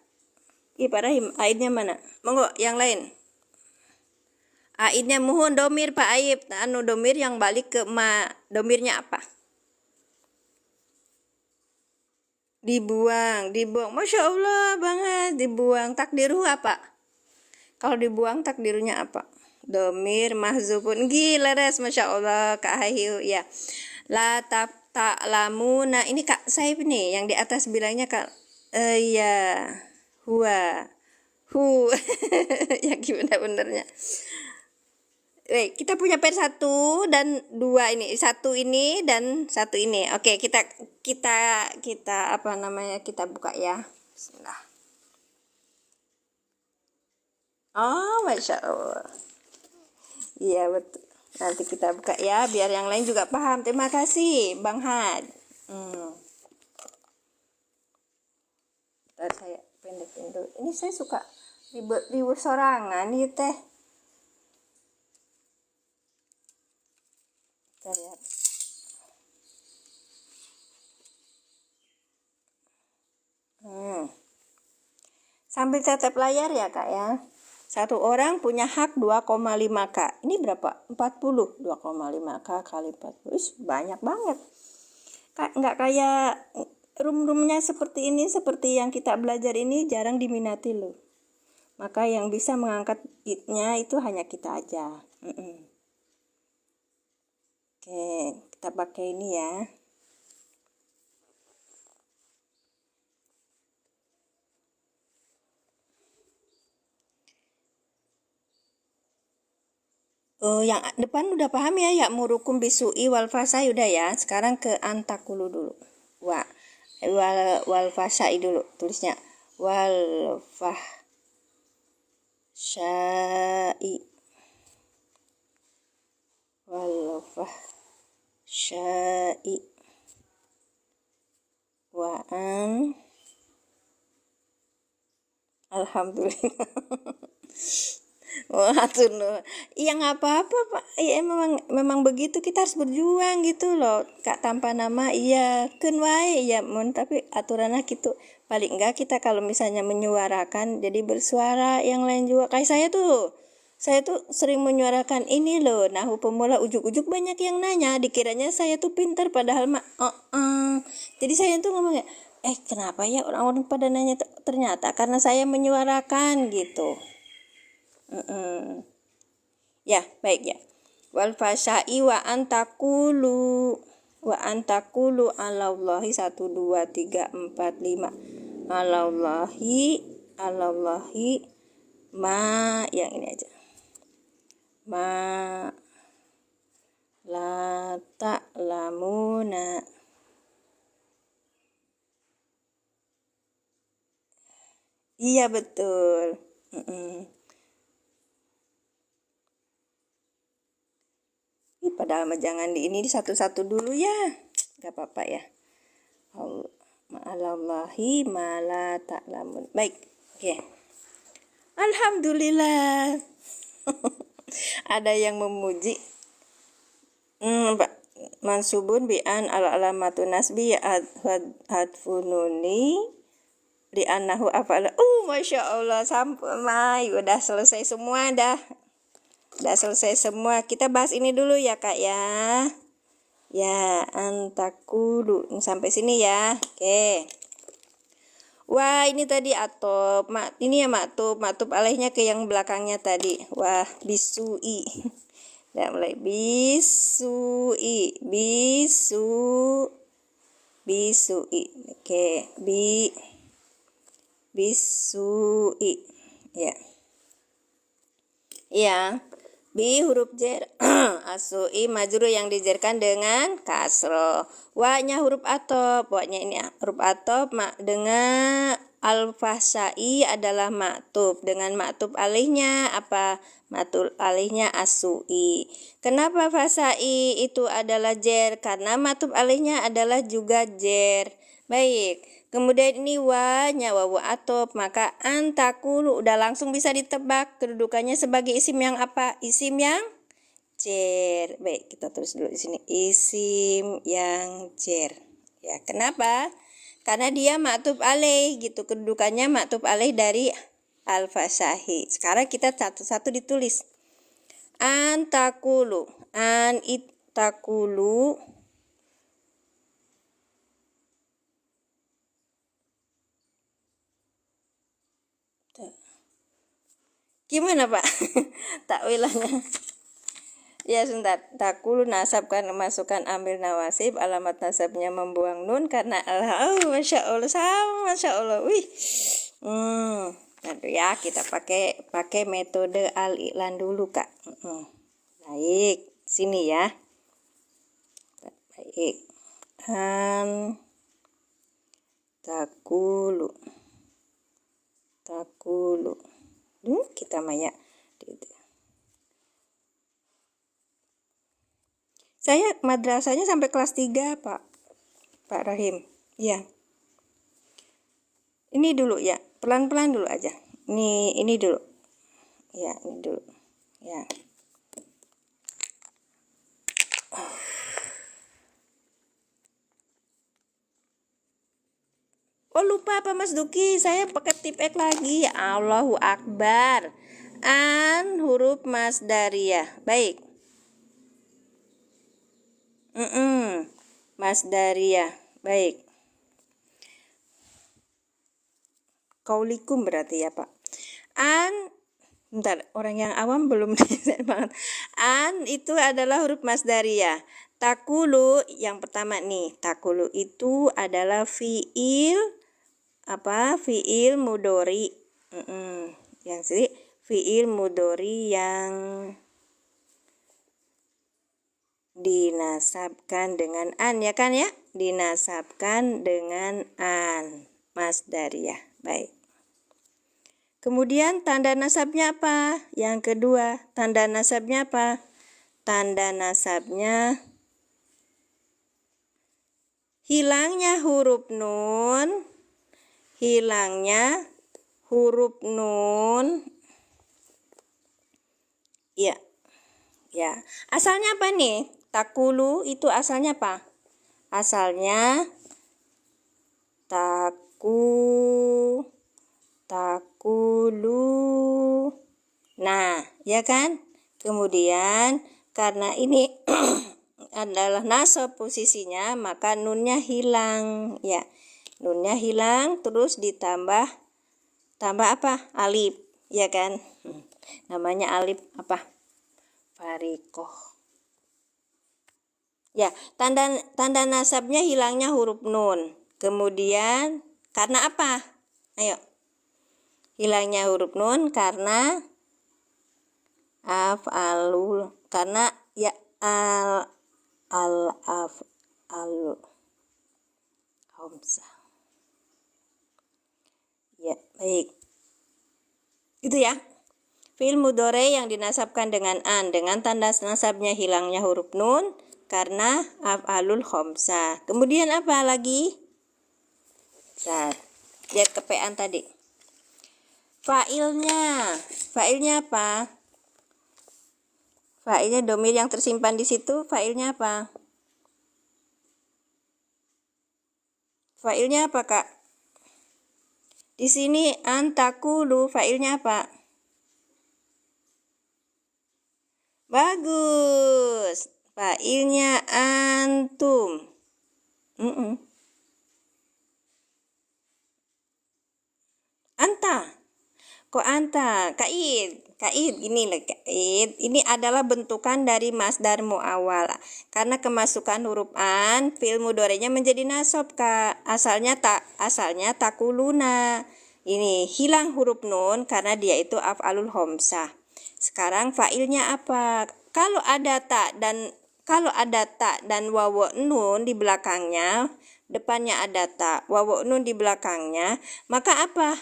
Ibrahim, aidnya mana? Monggo, yang lain. Aidnya mohon domir Pak Aib. Domir yang balik ke ma. Domirnya apa? Dibuang. Masya Allah banget. Dibuang. Takdiru apa? Kalau dibuang takdirunya apa? Domir mahzufun. Gila res. Masya Allah Kak Hayu. Ya. La ta'lamuna. Ini Kak Saib nih. Yang di atas bilangnya Kak. Ya. Huwa. Ya gimana benernya. Baik, kita punya PR 1 dan 2 ini. 1 ini dan 1 ini. Oke, kita apa namanya? Kita buka ya. Bismillah. Oh, Masya Allah. Iya, betul. Nanti kita buka ya, biar yang lain juga paham. Terima kasih, Bang Had. Ntar saya pendekin dulu. Ini saya suka ribut sorangan nih teh. Ntar ya. Sambil tetap layar ya kak ya. Satu orang punya hak 2,5K. Ini berapa? 40. 2,5K kali 40. Banyak banget. Nggak kayak room-roomnya seperti ini, seperti yang kita belajar ini jarang diminati loh. Maka yang bisa mengangkat it-nya itu hanya kita aja. Oke, kita pakai ini ya. Yang depan udah paham ya, ya murukum bisui wal fasai udah ya. Sekarang ke antakulu dulu. Wal fasai dulu tulisnya. Wal fahsyai. Wal fahsyai. Wa'an. Alhamdulillah. Wah, tuh yang apa-apa Pak. Iya memang begitu, kita harus berjuang gitu loh. Kak tanpa nama iya keun wae ya mun, tapi aturannya gitu. Paling enggak kita kalau misalnya menyuarakan jadi bersuara yang lain juga. Kayak saya tuh sering menyuarakan ini loh. Nahu pemula ujuk-ujuk banyak yang nanya, dikiranya saya tuh pintar padahal jadi saya tuh ngomongnya, kenapa ya orang-orang pada nanya, ternyata karena saya menyuarakan gitu. Ya, baik ya. Wal fasyai wa antakulu alallahi 1 2 3 4 5 alallahi ma yang ini aja. Ma la ta'lamuna. Iya betul. Padahal jangan di ini satu-satu dulu ya, gak apa-apa ya. Ma'alallahi ma'ala ta'lamun. Baik, oke. Alhamdulillah. Ada yang memuji. Mansubun bi'an al-alamatu nasbi hadfununi di annahu afala. Masya Allah, sampai udah selesai semua dah. Udah selesai semua. Kita bahas ini dulu ya kak ya. Ya, antakulu. Sampai sini ya. Oke. Wah, ini tadi atop. Ini ya maktub alaihnya ke yang belakangnya tadi. Wah, bisui. Udah mulai bisui. Bisui. Oke, bisui. Ya. Iya. Bi huruf jer asui majrur yang dijerkan dengan kasro. Wa-nya huruf atop. Wa-nya ini huruf atop dengan al-fahsyai adalah maktub. Dengan maktub alihnya apa? Maktub alihnya asui. Kenapa fahsyai itu adalah jer? Karena maktub alihnya adalah juga jer. Baik. Kemudian ini wa-nya wawu atop, maka antakulu udah langsung bisa ditebak kedudukannya sebagai isim yang apa? Isim yang jer. Baik, kita tulis dulu di sini isim yang jer. Ya, kenapa? Karena dia maktub alaih gitu, kedudukannya maktub alaih dari al-fasahi. Sekarang kita satu-satu ditulis. Antakulu, itakulu. Gimana Pak? Takwilannya. Ya sebentar. Takulu nasab kan masukkan ambil nawasib, alamat nasabnya membuang nun karena Masya Allah sama Masya Allah. Wih. Aduh ya, kita pakai metode al-i'lan dulu Kak. Baik, sini ya. Baik. Takulu. Kita maya Saya madrasahnya sampai kelas 3, Pak Rahim. Ya. Ini dulu ya, pelan-pelan dulu aja. Ini dulu. Ya, ini dulu. Ya. Oh, lupa apa Mas Duki, saya pakai tip X lagi. Allahu Akbar. An huruf masdariyah. Baik. Masdariyah. Baik. Kaulikum berarti ya, Pak. Bentar, orang yang awam belum banget. An itu adalah huruf masdariyah. Takulu yang pertama nih. Takulu itu adalah fiil mudori. Yang sini fiil mudori yang dinasabkan dengan an, ya kan ya? Dinasabkan dengan an, masdariyah. Baik. Kemudian tanda nasabnya apa? Yang kedua, tanda nasabnya apa? Tanda nasabnya hilangnya huruf nun. Ya. Ya. Asalnya apa nih? Takulu itu asalnya apa? Asalnya takulu. Nah, ya kan? Kemudian karena ini adalah nasab posisinya, maka nunnya hilang, ya. Nunnya hilang, terus ditambah apa? Alif, ya kan? Namanya alif apa? Farikoh. Ya, tanda nasabnya hilangnya huruf nun. Kemudian karena apa? Ayo. Hilangnya huruf nun karena karena ya al hamzah. Ya, baik. Itu ya. Fi'il mudhari yang dinasabkan dengan an dengan tanda nasabnya hilangnya huruf nun karena af'alul khamsah. Kemudian apa lagi? Lihat kepean tadi. Fa'ilnya apa? Fa'ilnya domir yang tersimpan di situ, fa'ilnya apa? Fa'ilnya apa, Kak? Di sini antakulu, fa'ilnya apa? Bagus. Fa'ilnya antum. Anta. Kok anta? Kaid ini lah kaid. Ini adalah bentukan dari masdar muawwal. Karena kemasukan huruf an, fi'il mudhari'nya menjadi nasab, Kak. Asalnya takuluna. Ini hilang huruf nun karena dia itu af'alul khamsah. Sekarang fa'ilnya apa? Kalau ada ta dan wawu nun di belakangnya, depannya ada ta, wawu nun di belakangnya, maka apa?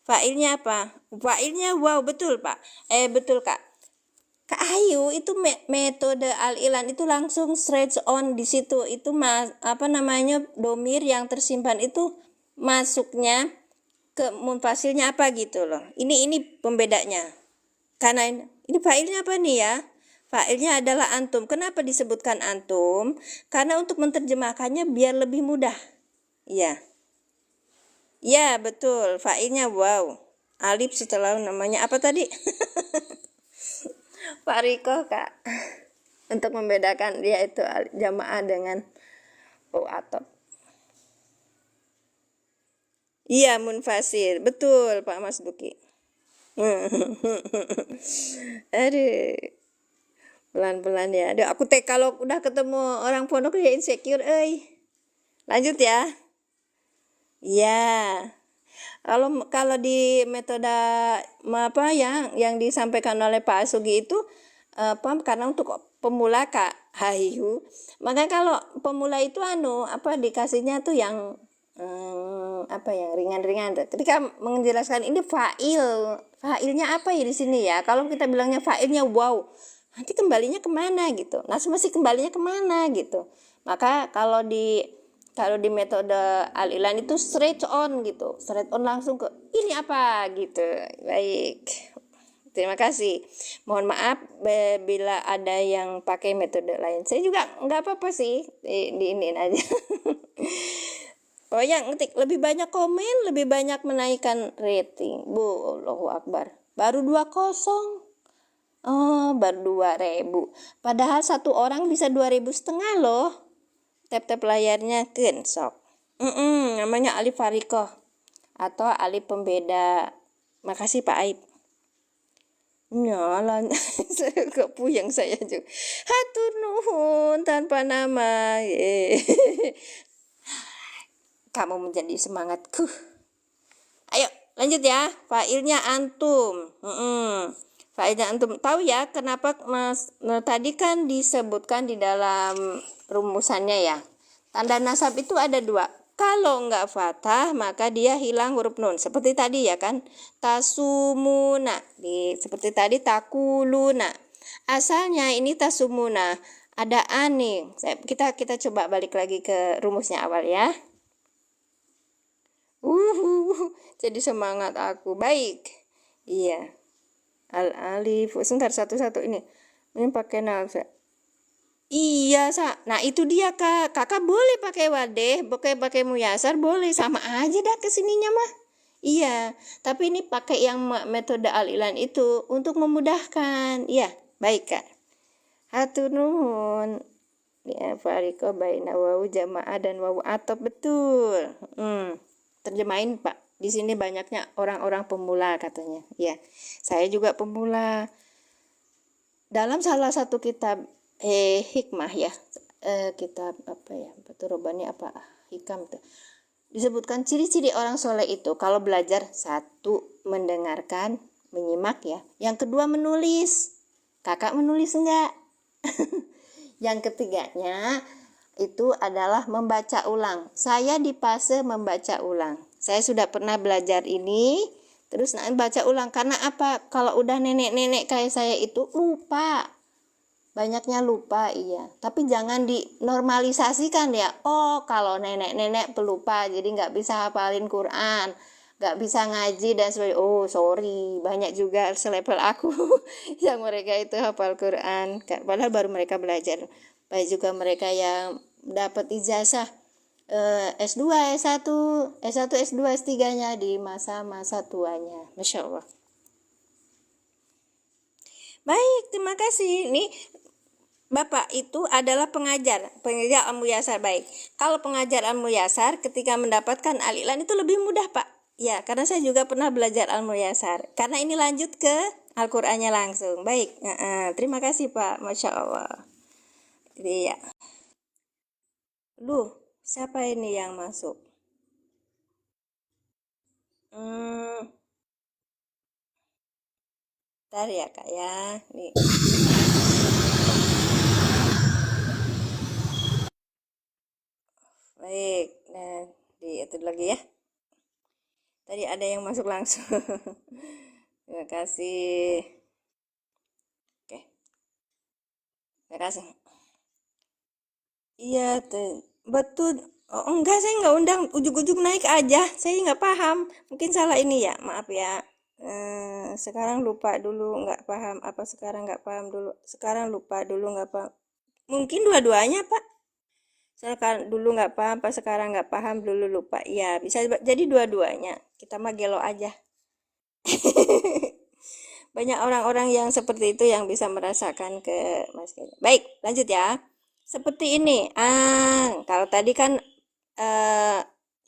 Fa'ilnya apa? Fa'ilnya waw, betul Pak. Betul Kak. Kak Ayu itu metode al-ilan itu langsung straight on di situ. Itu domir yang tersimpan itu masuknya ke munfasilnya apa gitu loh. Ini pembedanya. Karena ini fa'ilnya apa nih ya? Fa'ilnya adalah antum. Kenapa disebutkan antum? Karena untuk menerjemahkannya biar lebih mudah. Iya. Ya, betul. Fa'ilnya wow. Alif setelah namanya apa tadi? Farikoh, Kak. Untuk membedakan dia itu jamaah dengan atop. Iya, munfasil. Betul, Pak Mas Duki. Aduh. Pelan-pelan ya. Aduh, aku kalau udah ketemu orang pondok ya insecure, Lanjut ya. Ya, kalau di metode yang disampaikan oleh Pak Asugi itu karena untuk pemula Kak Hayu, maka kalau pemula itu dikasihnya tuh yang yang ringan-ringan. Ketika menjelaskan ini fa'ilnya apa ya di sini ya? Kalau kita bilangnya fa'ilnya wow, nanti kembalinya kemana gitu. Nah, mesti kembalinya kemana gitu. Maka kalau di metode Al-Ilan itu straight on gitu, straight on langsung ke ini apa gitu. Baik, terima kasih. Mohon maaf bila ada yang pakai metode lain. Saya juga nggak apa-apa sih, diinin aja. Pokoknya ngetik lebih banyak komen, lebih banyak menaikkan rating. Bu, Allahu Akbar. Baru 20. Oh, baru 2000. Padahal satu orang bisa 2.500 loh. Tap-tap layarnya sok. Namanya alif farikoh atau alif pembeda. Makasih Pak Aib. Nyala, saya gak puyeng saya juga. Hatur nuhun tanpa nama. Kamu menjadi semangatku. Ayo lanjut ya. Failnya antum. Failnya antum. Tahu ya kenapa tadi kan disebutkan di dalam rumusannya ya. Tanda nasab itu ada 2. Kalau enggak fathah maka dia hilang huruf nun. Seperti tadi ya kan. Tasumuna. Seperti tadi takuluna. Asalnya ini tasumuna. Ada ani. Kita coba balik lagi ke rumusnya awal ya. Jadi semangat aku. Baik. Iya. Al-alif. Sebentar satu-satu ini. Ini pakai nafsa. Iya, nah itu dia Kak. Kakak boleh pakai wadeh, pakai muyasar boleh, sama aja dah kesininya mah. Iya, tapi ini pakai yang metode Al-Ilan itu untuk memudahkan. Iya, baik Kak. Hatur nuhun. Ya, fariko baina wawu jamaah dan wawu atop betul. Terjemahin Pak. Di sini banyaknya orang-orang pemula katanya. Ya, saya juga pemula. Dalam salah satu kitab hikmah ya, kitab apa ya, Batu Robani apa hikam tuh, disebutkan ciri-ciri orang soleh itu kalau belajar, 1 mendengarkan, menyimak ya, yang kedua menulis. Kakak menulis enggak? Yang ketiganya itu adalah membaca ulang. Saya di fase membaca ulang. Saya sudah pernah belajar ini, terus baca ulang. Karena apa? Kalau udah nenek-nenek kayak saya itu lupa. Banyaknya lupa, iya. Tapi jangan dinormalisasikan ya. Oh, kalau nenek-nenek pelupa, jadi nggak bisa hafalin Quran, nggak bisa ngaji dan sebagainya. Oh, sorry. Banyak juga selevel aku yang mereka itu hafal Quran. Padahal baru mereka belajar. Baik juga mereka yang dapat ijazah S2, S1, S2, S3-nya di masa-masa tuanya. Masya Allah. Baik, terima kasih. Ini Bapak itu adalah pengajar Al-Muyasar. Baik, kalau pengajar Al-Muyasar ketika mendapatkan Al-Ilan itu lebih mudah Pak. Ya, karena saya juga pernah belajar Al-Muyasar. Karena ini lanjut ke Al-Qur'annya langsung. Baik, terima kasih Pak. Masya Allah. Iya. Duh, siapa ini yang masuk? Bentar ya Kak ya. Nih. Baik, nah diatur lagi ya. Tadi ada yang masuk langsung. Terima kasih. Oke. Terima kasih. Iya, betul. Oh, enggak, saya nggak undang. Ujuk-ujuk naik aja. Saya nggak paham. Mungkin salah ini ya. Maaf ya. Sekarang lupa dulu nggak paham. Apa sekarang nggak paham dulu? Sekarang lupa dulu nggak paham. Mungkin dua-duanya Pak. Sekarang dulu nggak paham, pas sekarang nggak paham, dulu lupa. Ya, bisa jadi dua-duanya. Kita mah gelo aja. Banyak orang-orang yang seperti itu yang bisa merasakan ke Mas Gelo. Baik, lanjut ya. Seperti ini. Kalau tadi kan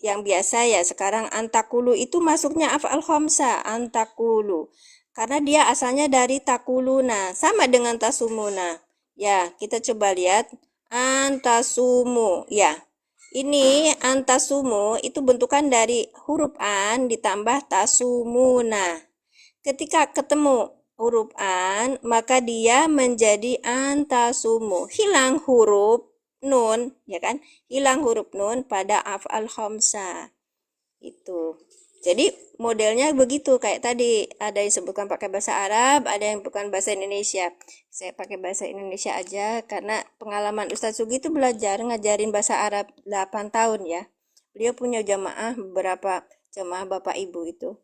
yang biasa ya, sekarang antakulu itu masuknya af'al khamsa, antakulu. Karena dia asalnya dari takuluna, sama dengan tasumuna. Ya, kita coba lihat. Antasumu, ya. Ini antasumu itu bentukan dari huruf an ditambah tasumuna. Ketika ketemu huruf an, maka dia menjadi antasumu. Hilang huruf nun, ya kan? Hilang huruf nun pada af'al khamsa. Itu. Jadi modelnya begitu kayak tadi, ada yang sebutkan pakai bahasa Arab, ada yang bukan bahasa Indonesia. Saya pakai bahasa Indonesia aja karena pengalaman Ustadz Sugi itu belajar ngajarin bahasa Arab 8 tahun ya. Beliau punya jamaah, beberapa jamaah Bapak Ibu itu.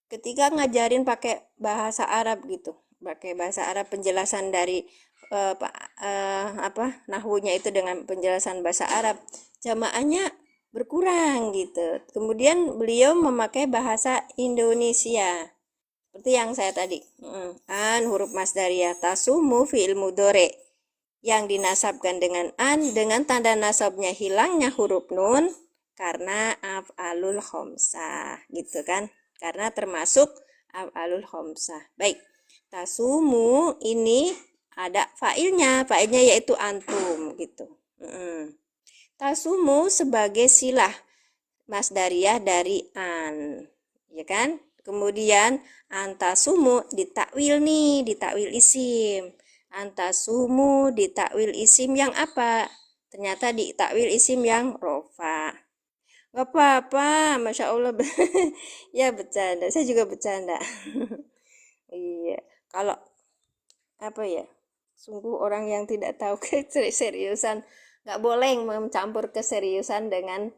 Ketika ngajarin pakai bahasa Arab gitu, pakai bahasa Arab, penjelasan dari nahwunya itu dengan penjelasan bahasa Arab, jamaahnya berkurang gitu. Kemudian beliau memakai bahasa Indonesia seperti yang saya tadi. Huruf masdariyah tasumu fi'il mudhari yang dinasabkan dengan an, dengan tanda nasabnya hilangnya huruf nun karena af'alul khamsah gitu kan, karena termasuk af'alul khamsah. Baik, tasumu ini ada fa'ilnya yaitu antum gitu. Tasumu sebagai silah masdariyah dari an, ya kan? Kemudian antasumu ditakwil nih, ditakwil isim. Antasumu ditakwil isim yang apa? Ternyata ditakwil isim yang rofa. Gak apa-apa, Masya Allah. Ya bercanda, saya juga bercanda. Iya, kalau apa ya, sungguh orang yang tidak tahu keseriusan, nggak boleh mencampur keseriusan dengan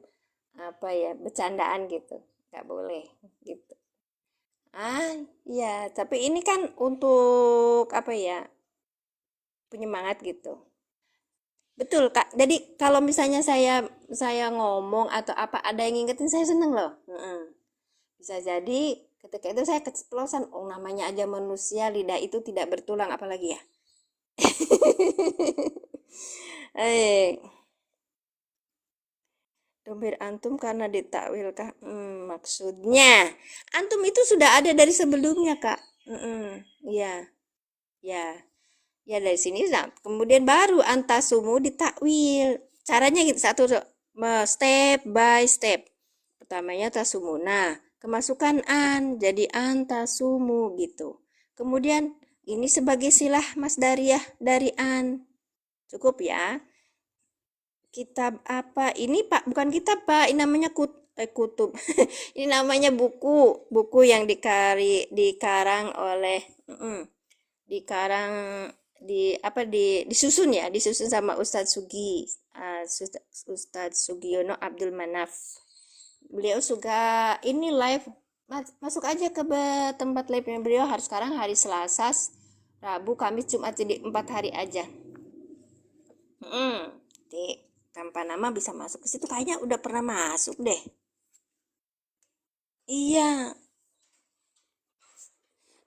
apa ya, bercandaan gitu, nggak boleh gitu. Iya, tapi ini kan untuk apa ya, penyemangat gitu. Betul Kak, jadi kalau misalnya saya ngomong atau apa ada yang ngingetin, saya seneng loh. Bisa jadi ketika itu saya keceplosan, oh namanya aja manusia, lidah itu tidak bertulang apalagi ya. Eh, domir antum karena ditakwilkah? Maksudnya antum itu sudah ada dari sebelumnya kak. Ya, ya, ya dari sini. Nah, kemudian baru antasumu ditakwil. Caranya gitu, satu step by step. Pertamanya tasumu. Nah, kemasukan an jadi antasumu gitu. Kemudian ini sebagai silah masdariyah dari an. Cukup ya. Kitab apa? Ini Pak, bukan kitab Pak. Ini namanya kutub. Ini namanya buku yang dikarang oleh dikarang disusun ya, disusun sama Ustadz Sugi, Ustadz Sugiono Abdul Manaf. Beliau suka ini live, masuk aja ke tempat live-nya beliau. Sekarang hari Selasa, Rabu, Kamis, Jumat, jadi 4 hari aja. Tanpa nama bisa masuk ke situ, kayaknya udah pernah masuk deh. Iya,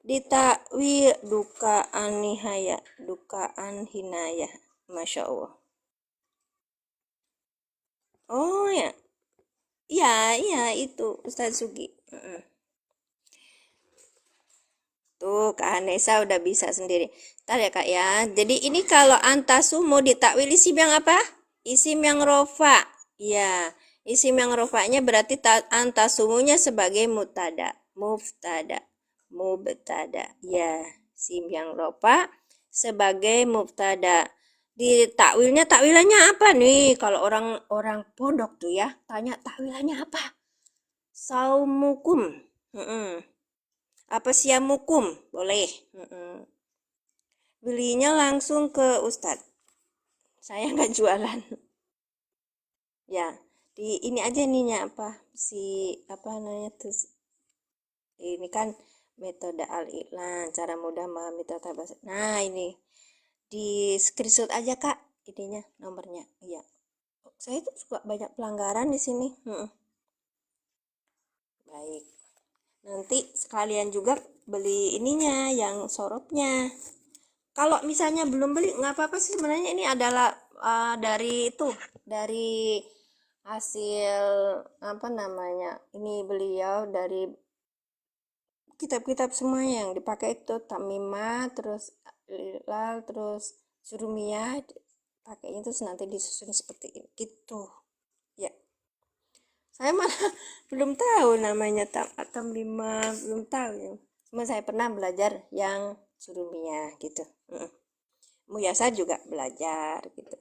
ditakwil dukaan nihaya, dukaan hinaya, Masya Allah. Oh ya, iya itu Ustadz Sugi. Tuh Kak Anessa udah bisa sendiri. Ntar ya Kak ya. Jadi ini kalau antasumu ditakwil isim yang apa? Isim yang rofa. Ya, isim yang rofanya berarti antasumunya sebagai mubtada. Ya, isim yang rofa sebagai mubtada. Di takwilannya apa nih? Kalau orang pondok tuh ya, tanya takwilannya apa? Saumukum. Apa siamukum? Boleh. Belinya langsung ke Ustadz. Saya nggak jualan. Ya, di ini aja nih apa namanya tuh, ini kan metode al-i'lan, cara mudah memahami tata bahasa. Nah ini di screenshot aja kak, ininya nomornya. Iya, saya itu suka banyak pelanggaran di sini. Baik, nanti sekalian juga beli ininya yang sorotnya. Kalau misalnya belum beli nggak apa-apa sih sebenarnya. Ini adalah dari hasil apa namanya, ini beliau dari kitab-kitab semua yang dipakai itu Tamimah, terus Lilal, terus Surumiyah, pakainya itu nanti disusun seperti ini gitu ya. Saya malah belum tahu namanya Tamimah, belum tahu ya. Cuma saya pernah belajar yang Surumiyah gitu. Muyasar juga belajar gitu.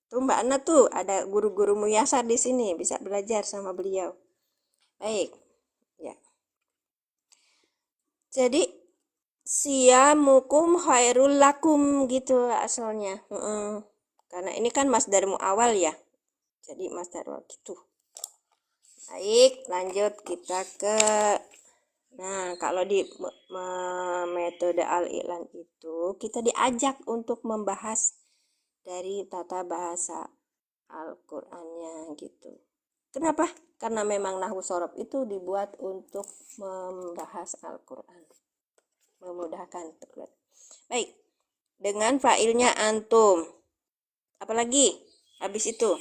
Tuh Mbak Ana tuh ada guru-guru Muyasar di sini, bisa belajar sama beliau. Baik, ya. Jadi siyamukum khairul lakum gitu asalnya. Karena ini kan masdar muawal ya. Jadi masdar gitu. Baik, lanjut kita ke kalau di metode al-i'lan itu kita diajak untuk membahas dari tata bahasa Al-Qur'annya gitu. Kenapa? Karena memang nahwu sorof itu dibuat untuk membahas Al-Qur'an. Memudahkan. Baik. Dengan fa'ilnya antum. Apalagi? Habis itu.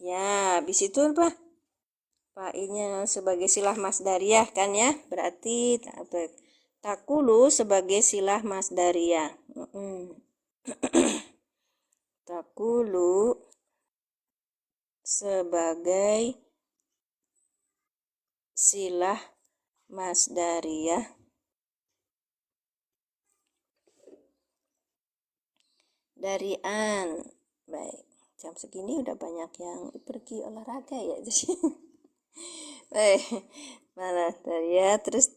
Ya, habis itu apa? Fa'ilnya sebagai silah masdariyah kan ya? Berarti takulu sebagai silah masdariyah. Takulu sebagai silah masdariyah dari an. Baik, jam segini udah banyak yang pergi olahraga ya. Baik, mana ya? Terus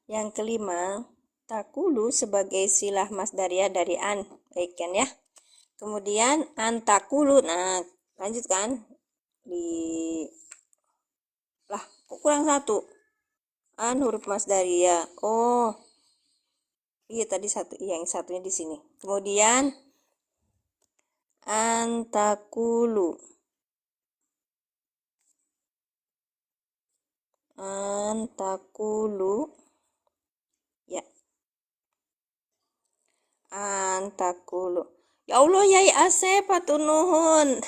yang kelima, takulu sebagai silah masdariyah dari an. Baik kan ya? Kemudian antakulu. Nah, lanjutkan di lah kok kurang satu. An huruf masdariyah. Oh, iya tadi satu, yang satunya di sini. Kemudian antakulu. Antakulu. Ya. Antakulu. Ya Allah, Yai Asep, nuhun.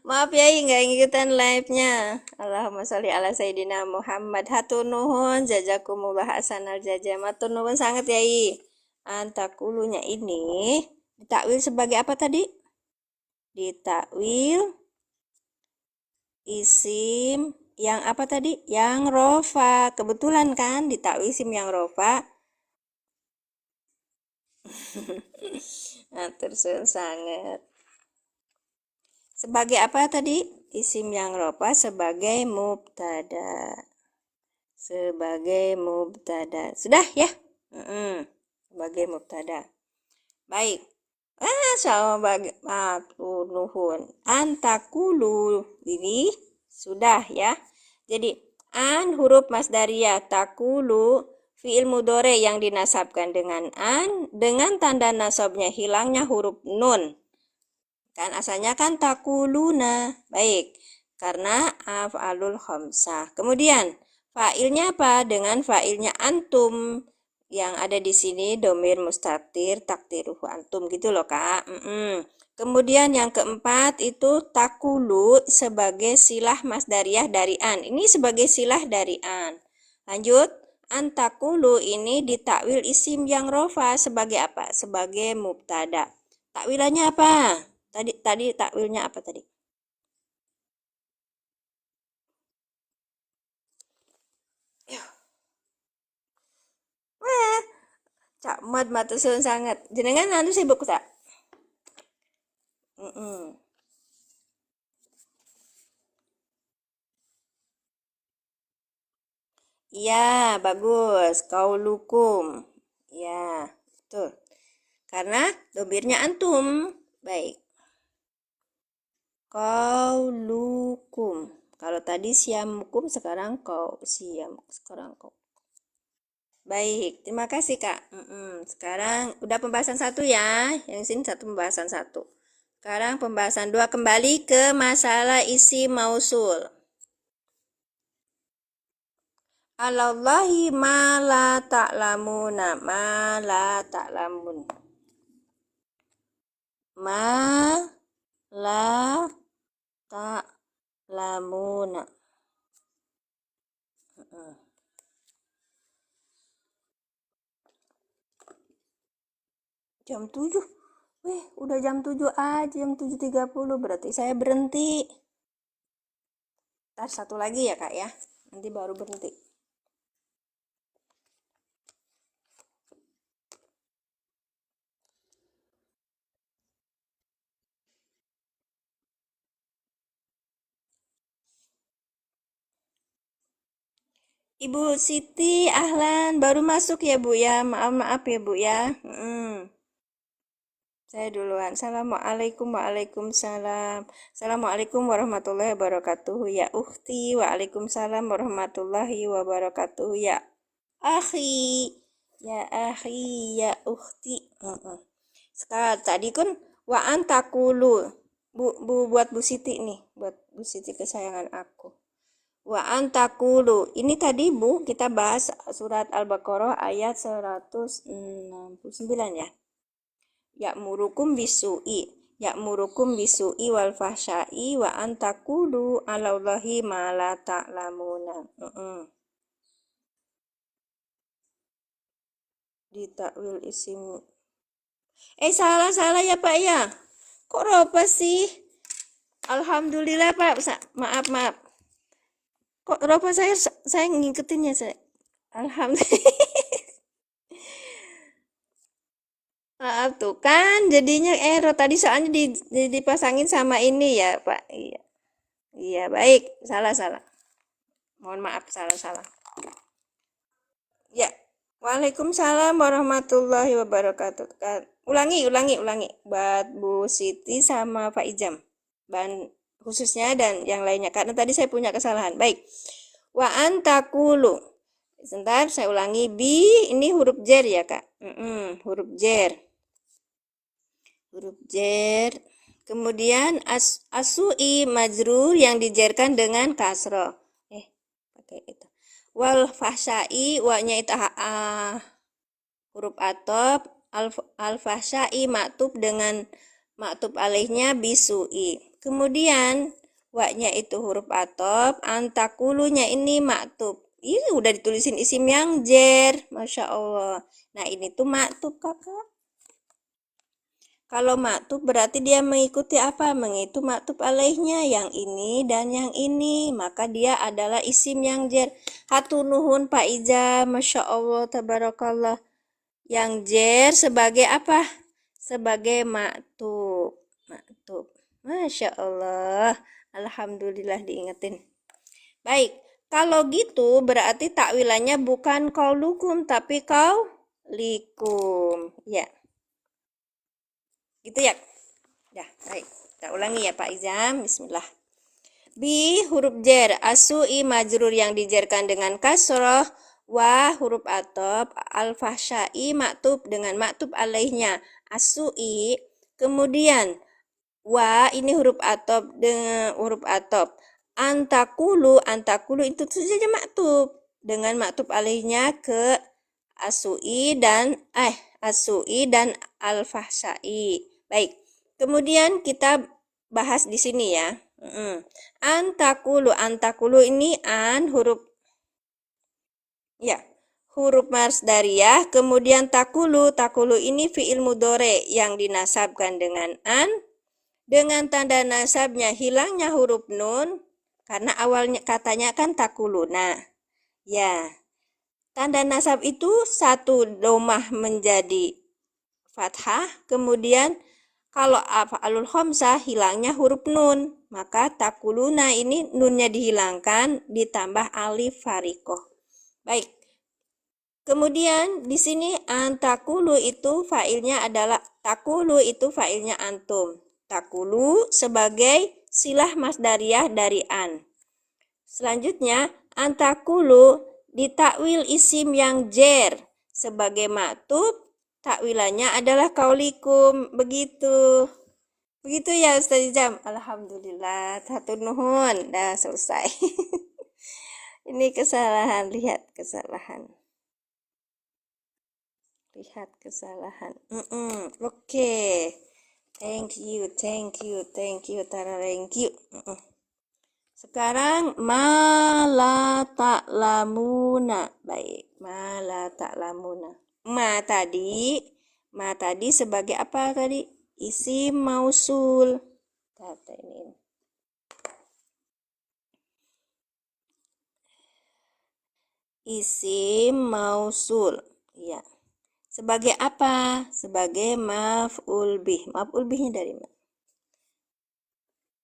Maaf Yai, nggak ngikutan live-nya. Allahumma sholli ala Sayyidina Muhammad. Hatur nuhun, jazakumullah hasanal jazaa. Matur nuhun sangat Yai. Antakulunya ini ditakwil sebagai apa tadi? Ditakwil isim yang apa tadi? Yang rofa. Kebetulan kan ditakwil isim yang rofa. Terus sangat. Sebagai apa tadi? Isim yang rofa sebagai mubtada. Sebagai mubtada. Sudah ya? Sebagai mubtada. Baik. Sama nuhun. Antakulu. Ini sudah ya. Jadi an huruf masdariyah, takulu fi'il mudhari yang dinasabkan dengan an, dengan tanda nasabnya hilangnya huruf nun. Kan asalnya kan takuluna. Baik. Karena af'alul khamsah. Kemudian fa'ilnya apa? Dengan fa'ilnya antum yang ada di sini domir mustatir takdiruhu antum gitu loh Kak. Kemudian yang keempat itu takulu sebagai silah masdariyah dari an. Ini sebagai silah dari an. Lanjut. Antakulu ini ditakwil isim yang rofa sebagai apa? Sebagai mubtada. Takwilannya apa? Tadi takwilnya apa tadi? Wah, Cak Mat matur suwun sangat. Jenengan anu sibuk tak? Iya, bagus. Kaulukum. Ya, betul. Karena domirnya antum. Baik. Kaulukum. Kalau tadi siamukum, sekarang sekarang kau. Baik, terima kasih Kak. Sekarang udah pembahasan satu ya. Yang sini satu pembahasan satu. Sekarang pembahasan dua, kembali ke masalah isi mausul. Alallahi ma la ta'lamuna, ma la ta'lamun. Ma la ta'lamuna. Jam 7. Wih, udah jam 7 aja, jam 7.30 berarti saya berhenti. Ntar satu lagi ya Kak ya. Nanti baru berhenti. Ibu Siti, ahlan, baru masuk ya Bu ya. Maaf ya Bu ya. Saya duluan. Assalamualaikum, waalaikumsalam. Assalamualaikum warahmatullahi wabarakatuh ya ukhti. Waalaikumsalam warahmatullahi wabarakatuh ya akhi. Ya akhi, ya ukhti. Sekarang tadi kan wa antakulu. Buat Bu Siti nih, buat Bu Siti kesayangan aku. Wa antakulu. Ini tadi Bu, kita bahas surat Al-Baqarah ayat 169 ya. Ya'murukum bisu'i wal fahsya'i wa antakulu 'alallahi ma la ta'lamuna. Di takwil isim. Salah ya Pak ya. Kok roba sih? Alhamdulillah Pak. Maaf. Kok roba saya ngikutinnya saya. Alhamdulillah. Maaf tuh kan jadinya error tadi soalnya dipasangin sama ini ya Pak. Iya. Iya, baik. Salah. Mohon maaf salah. Ya. Waalaikumsalam warahmatullahi wabarakatuh. Ulangi. Buat Bu Siti sama Pak Ijam. Khususnya dan yang lainnya. Karena tadi saya punya kesalahan. Baik. Wa antakulu. Sebentar, saya ulangi. Bi, ini huruf jer ya, Kak. Huruf jer. Kemudian asui majrur yang dijerkan dengan kasroh. Pakai itu. Wal fahsyai, wa-nya itu huruf atop. Al fahsyai maktub dengan maktub alihnya bisui. Kemudian wa-nya itu huruf atop. Antakulunya ini maktub. Ini udah ditulisin isim yang jer. Masya Allah. Nah ini tuh maktub kakak. Kalau maktub berarti dia mengikuti apa? Mengikuti maktub alaihnya yang ini dan yang ini. Maka dia adalah isim yang jer. Hatunuhun Pak Ija. Masya Allah, tabarakallah. Yang jer sebagai apa? Sebagai maktub. Masya Allah. Alhamdulillah diingetin. Baik. Kalau gitu berarti takwilannya bukan qaulukum tapi qaulikum. Ya. Gitu ya. Ya, baik. Kita ulangi ya Pak Izam. Bismillah. Bi huruf jer, asui majrur yang dijerkan dengan kasroh, wa huruf atop, al fahsyai maktub dengan maktub alaihnya asui. Kemudian wa ini huruf atop dengan huruf atop. Antakulu itu saja maktub dengan maktub alaihnya ke asui dan al fahsyai. Baik, kemudian kita bahas di sini ya. Antakulu ini huruf masdariyah. Kemudian takulu ini fi'il mudhari yang dinasabkan dengan an. Dengan tanda nasabnya hilangnya huruf nun karena awalnya katanya kan takuluna. Ya, tanda nasab itu satu domah menjadi fathah, kemudian kalau af'alul khamsah hilangnya huruf nun, maka takuluna ini nunnya dihilangkan ditambah alif farikoh. Baik. Kemudian di sini antakulu itu fa'ilnya adalah takulu itu fa'ilnya antum. Takulu sebagai silah masdariyah dari an. Selanjutnya antakulu ditakwil isim yang jer sebagai maktub. Takwilannya adalah kaulikum. Begitu ya Ustaz Jam. Alhamdulillah. Satu nuhun. Dah selesai. Ini kesalahan. Lihat kesalahan. Oke. Thank you. Sekarang la ta'lamuna. Baik. La ta'lamuna. Ma tadi sebagai apa tadi? Isim mausul. Kata ini. Isim mausul. Ya. Sebagai apa? Sebagai maf'ul bih. Maf'ul bihnya dari mana?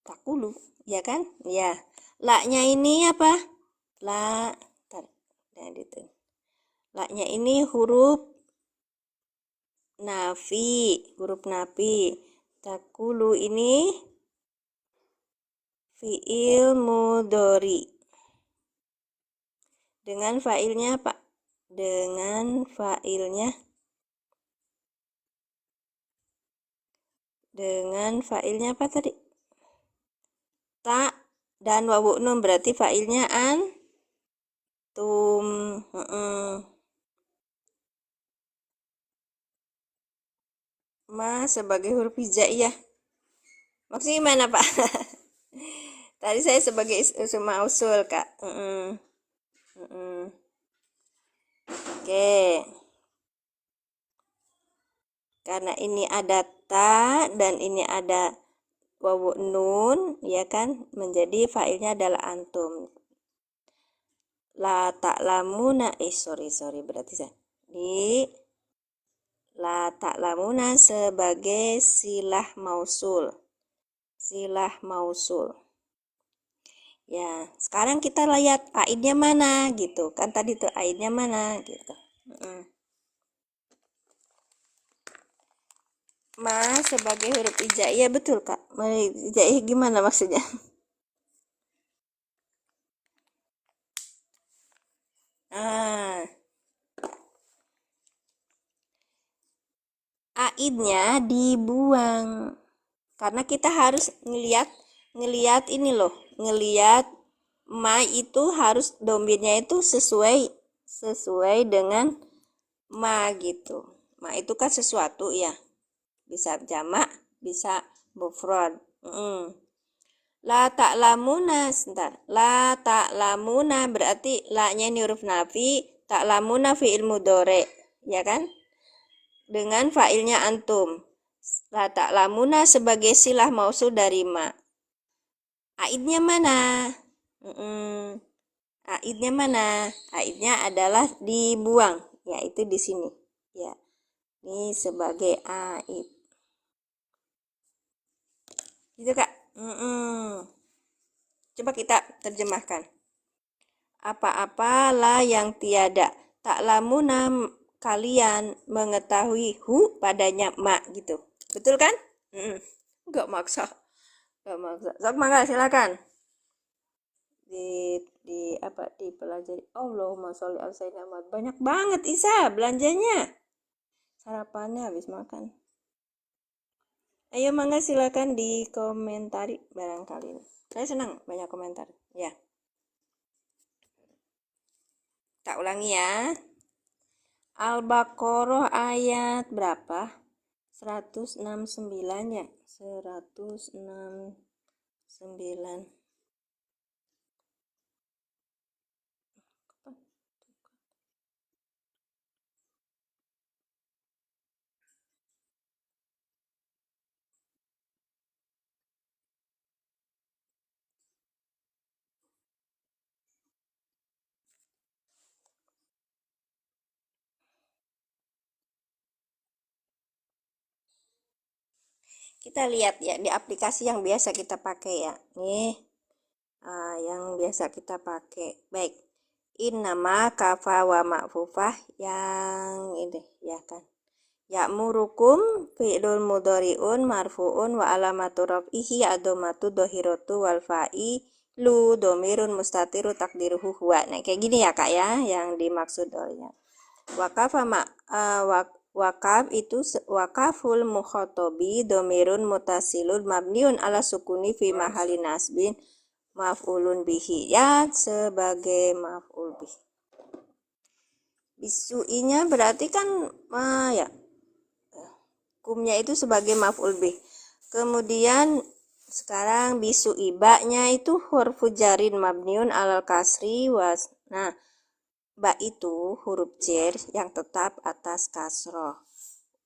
Takulu, ya kan? Ya. La-nya ini apa? La Nah, gitu. La-nya ini huruf nafi. Takulu ini fi'il mudhari. Dengan fa'ilnya apa? Dengan fa'ilnya apa tadi? Ta dan wawu nun, berarti fa'ilnya antum. Ma sebagai huruf hijaiyah. Maksudnya gimana, Pak? Tadi saya sebagai isim mausul, Kak. Oke. Karena ini ada ta dan ini ada wawu nun, ya kan? Menjadi fa'ilnya adalah antum. La ta'lamuna, berarti saya. La ta'lamuna sebagai silah mausul. Ya, sekarang kita lihat aidnya mana gitu. Kan tadi tuh aidnya mana gitu. Ma sebagai huruf hijaiyah, betul, Kak. Hijaiyah gimana maksudnya? Aidnya dibuang. Karena kita harus ngelihat ini loh, ngelihat ma itu harus domirnya itu sesuai dengan ma gitu. Ma itu kan sesuatu ya. Bisa jamak, bisa mufrad. La ta'lamuna, sebentar. La ta'lamuna berarti la-nya ini huruf nafi, ta'lamuna fi'il mudhari, ya kan? Dengan fa'ilnya antum. La ta'lamuna sebagai silah mausul dari ma. Aidnya mana? Aidnya mana? Aidnya adalah dibuang, yaitu di sini. Ya, ini sebagai aid. Gitu, Kak. Coba kita terjemahkan. Apa-apalah yang tiada. Ta'lamuna kalian mengetahui hu padanya ma gitu. Betul kan? Enggak maksa. Sok mangga silakan. Dipelajari. Allahumma sholli ala sayyidina Muhammad. Banyak banget Isa belanjanya. Sarapannya habis makan. Ayo mangga silakan dikomentari barangkali. Saya senang banyak komentar. Ya. Tak ulangi ya. Al-Baqarah ayat berapa? 169 ya. 169. Kita lihat ya di aplikasi yang biasa kita pakai ya. Nih, yang biasa kita pakai. Baik, innama kafa wa ma'fufah yang ini ya kan. Ya'murukum fi'lul mudhari'un marfu'un wa alamatu raf'ihi ad-dhammatu dhahiratu wal fa'ilu dhamirun mustatiru takdiruhu huwa. Nah, kayak gini ya, Kak ya, yang dimaksud olehnya. Waqafa Wakaf itu wakaful mukhatobi domirun mutasilun mabniun ala sukuni fi mahali nasbin maf'ulun bihi, ya sebagai maf'ul bihi. Bisu'inya berarti kan ya kumnya itu sebagai maf'ul bihi. Kemudian sekarang bisu'ibanya itu huruf jarin mabniun alal kasri was. Nah, ba itu huruf jar yang tetap atas kasroh.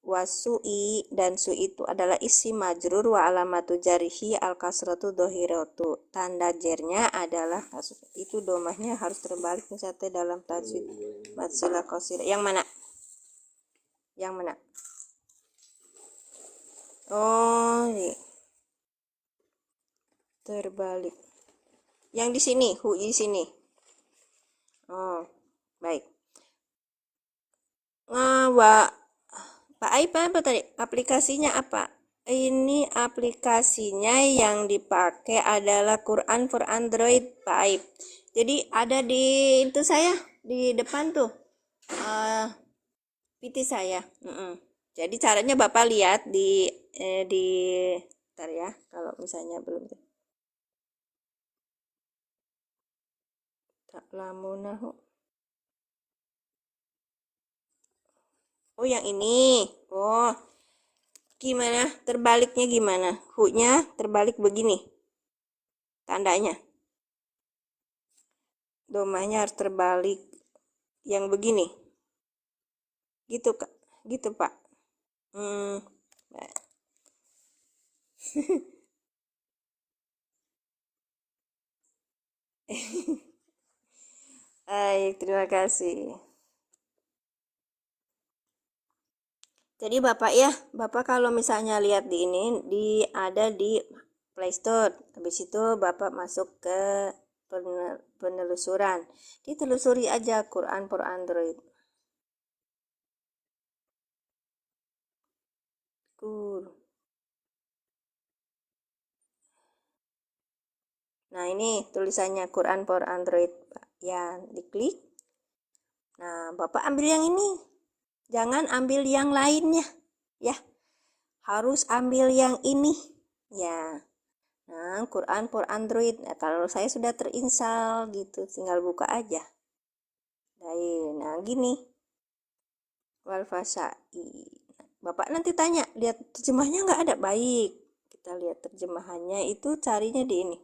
Wasu'i dan su itu adalah isim majrur wa alamatu jarihi al kasratu dohiratu. Tanda jarnya adalah kasroh. Itu domahnya harus terbalik misalnya dalam tajwid matsilah qasir. Yang mana? Oh, ini. Terbalik. Yang di sini, hu di sini. Oh, baik. Pak Aib apa tadi? Aplikasinya apa? Ini aplikasinya yang dipakai adalah Quran for Android, Pak Aib. Jadi ada di itu saya di depan tuh PT saya. Jadi caranya Bapak lihat di ntar ya, kalau misalnya belum tak lamunahu. Oh, yang ini. Oh, gimana? Terbaliknya gimana? Hu-nya terbalik begini. Tandanya. Domanya harus terbalik yang begini. Gitu, Kak. Gitu, Pak. Baik, terima kasih. Jadi Bapak ya, Bapak kalau misalnya lihat di ini, ada di Play Store. Habis itu Bapak masuk ke penelusuran. Ditelusuri aja Quran for Android. Nah, ini tulisannya Quran for Android. Ya, diklik. Nah, Bapak ambil yang ini. Jangan ambil yang lainnya. Ya, harus ambil yang ini. Ya. Nah, Quran for Android. Nah, kalau saya sudah terinstall gitu, tinggal buka aja. Nah, gini. Walfasai. Bapak nanti tanya, lihat terjemahnya nggak ada? Baik. Kita lihat terjemahannya itu carinya di ini.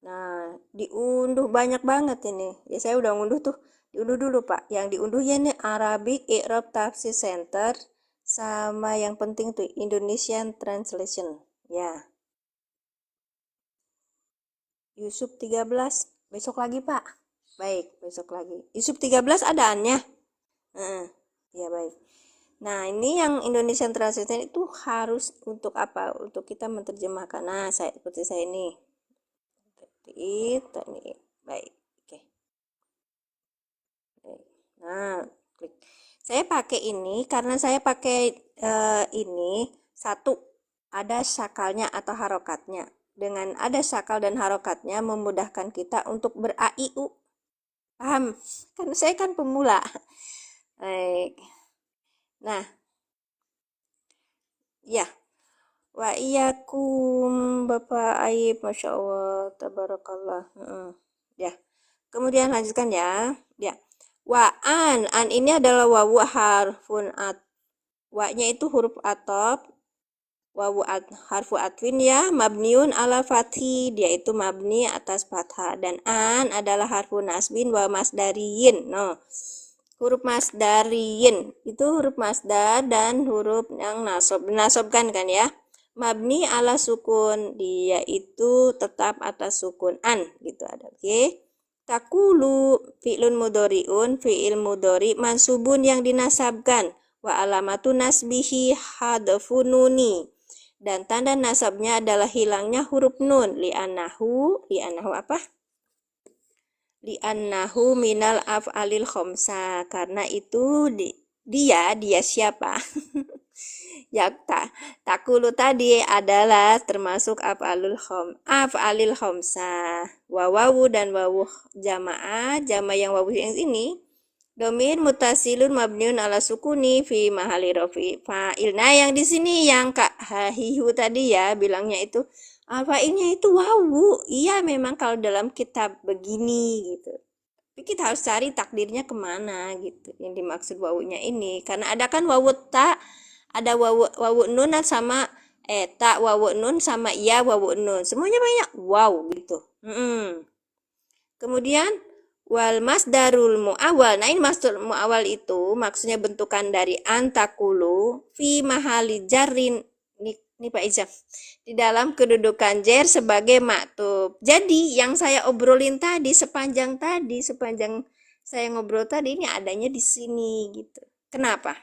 Nah, diunduh banyak banget ini. Ya, saya udah ngunduh tuh. Diunduh dulu, Pak. Yang diunduhnya ini Arabic I'rab Tafsir Center sama yang penting tuh Indonesian Translation. Ya. Yusuf 13. Besok lagi, Pak. Baik, besok lagi. Yusuf 13 adaannya. Ya, baik. Nah, ini yang Indonesian Translation itu harus untuk apa? Untuk kita menerjemahkan. Nah, seperti saya ini. Itu nih. Baik. Oke. Nah, klik. Saya pakai ini karena saya pakai ini satu ada syakalnya atau harokatnya. Dengan ada syakal dan harokatnya memudahkan kita untuk ber-AIU. Paham? Kan saya kan pemula. Baik. Nah, ya. Wa iyakum Bapak Aib, Masya Allah, tabarakallah. Ya. Kemudian lanjutkan ya. Ya. An ini adalah wawu harfun wa-nya itu huruf atop, wawu harfu atwin ya, mabniun ala fathi, dia itu mabni atas fathah, dan an adalah harfu nasbin wa masdariyin. No. Huruf masdariyin itu huruf masdar dan huruf yang nasobkan kan ya. Mabni ala sukun, dia itu tetap atas sukun an gitu ada. Oke. Takulu fi'lun mudhari'un, fi'il mudhari mansubun yang dinasabkan, wa alamatu nasbihi hadfun nuni, dan tanda nasabnya adalah hilangnya huruf nun, li'annahu apa? Li'annahu minal af'alil khomsa, karena itu dia siapa? Ya, takulu tadi adalah termasuk af'alil khomsa. Wawu dan wawu jamaah yang wawu yang ini domir mutasilun mabniun ala sukuni fi mahali rofi fa'il. Nah, yang di sini yang Kak Hahihu tadi ya bilangnya itu fa'ilnya itu wawu. Iya, memang kalau dalam kitab begini gitu. Tapi kita harus cari takdirnya kemana gitu. Yang dimaksud wawunya ini karena ada kan wawu ta, ada wawu nun sama tak wawu nun sama ya wawu nun. Semuanya banyak wow gitu. Kemudian wal masdarul muawal. Nah, ini masdar muawal itu maksudnya bentukan dari antakulu fi mahali jarrin. Ini Pak Ijam. Di dalam kedudukan jar sebagai maktub. Jadi yang saya obrolin tadi sepanjang saya ngobrol tadi ini adanya di sini gitu. Kenapa?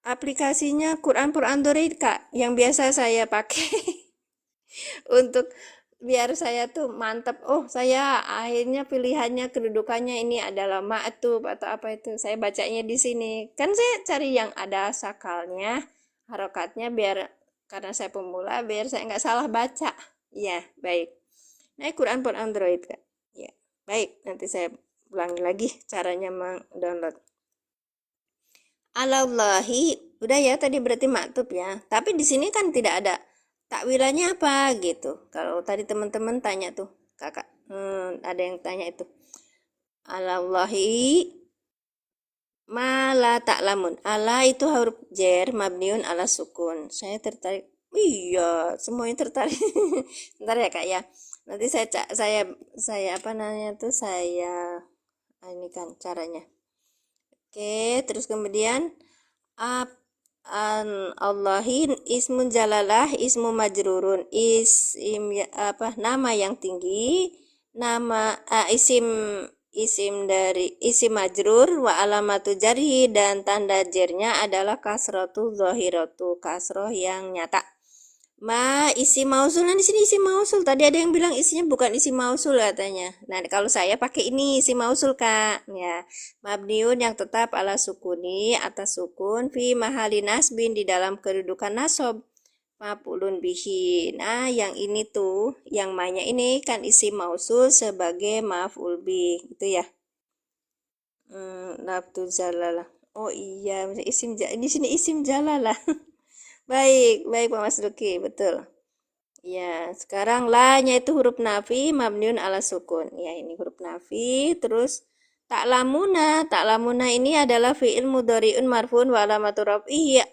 Aplikasinya Quran for Android, Kak, yang biasa saya pakai untuk biar saya tuh mantap. Oh, saya akhirnya pilihannya kedudukannya ini adalah ma'tub atau apa itu. Saya bacanya di sini. Kan saya cari yang ada sakalnya, harokatnya biar karena saya pemula biar saya nggak salah baca. Ya, baik. Nah, Quran for Android, Kak. Ya, baik. Nanti saya ulangi lagi caranya mendownload. Alallahi, udah ya tadi berarti maktub ya. Tapi di sini kan tidak ada takwilannya apa gitu. Kalau tadi teman-teman tanya tuh, kakak, ada yang tanya itu. Alallahi mala taklamun. Ala itu huruf jer mabniun ala sukun. Saya tertarik. Iya, semuanya tertarik. Bentar ya kak ya. Nanti saya apa namanya tuh saya ini kan caranya. Oke, terus kemudian Allahin ismun jalalah ismu majrurun isim apa nama yang tinggi nama isim dari isim majrur wa alamatu jarhi dan tanda jernya adalah kasratu zahiratu kasroh yang nyata. Isi mausul. Nah, di sini isi mausul. Tadi ada yang bilang isinya bukan isi mausul katanya. Nah, kalau saya pakai ini isi mausul, Kak. Ya. Mabniun yang tetap ala sukuni atas sukun fi mahali nasbin di dalam kedudukan nasob. Maf'ulun bihi. Nah, yang ini tuh, yang mainnya ini kan isi mausul sebagai maf'ul bih, gitu ya. Lafzul jalalah. Oh iya, isim di sini isim jalalah. Baik, baik Pak Mas Duki, betul. Ya, sekarang la-nya itu huruf nafi mabniun ala sukun. Ya, ini huruf nafi. Terus ta'lamuna ini adalah fi'il mudhari'un marfu'un wa alamatu raf'ihi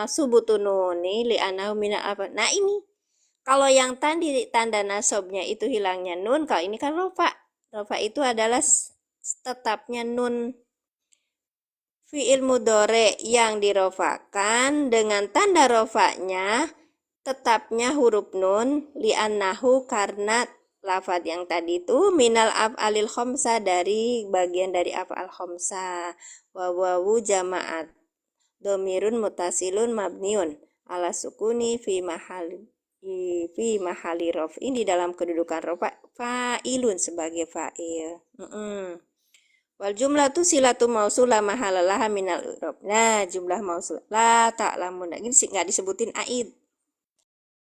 subutun nun li'annahu mina apa. Nah, ini kalau yang tadi tanda nasabnya itu hilangnya nun, kalau ini kan rofa. Rofa itu adalah tetapnya nun. Fi'il mudhari yang dirofakan dengan tanda rofaknya tetapnya huruf nun li'annahu karena lafad yang tadi itu minal af'alil khomsa dari bagian dari af'al khomsa wawawu jama'at domirun mutasilun mabniun ala sukuni fi mahali rof'in di dalam kedudukan rofa fa'ilun sebagai fa'il. Wal jumlah tu silatu mausul la mahalalaha minal i'rab. Nah, jumlah mausul la ta'lamun. Ini nggak disebutin aid.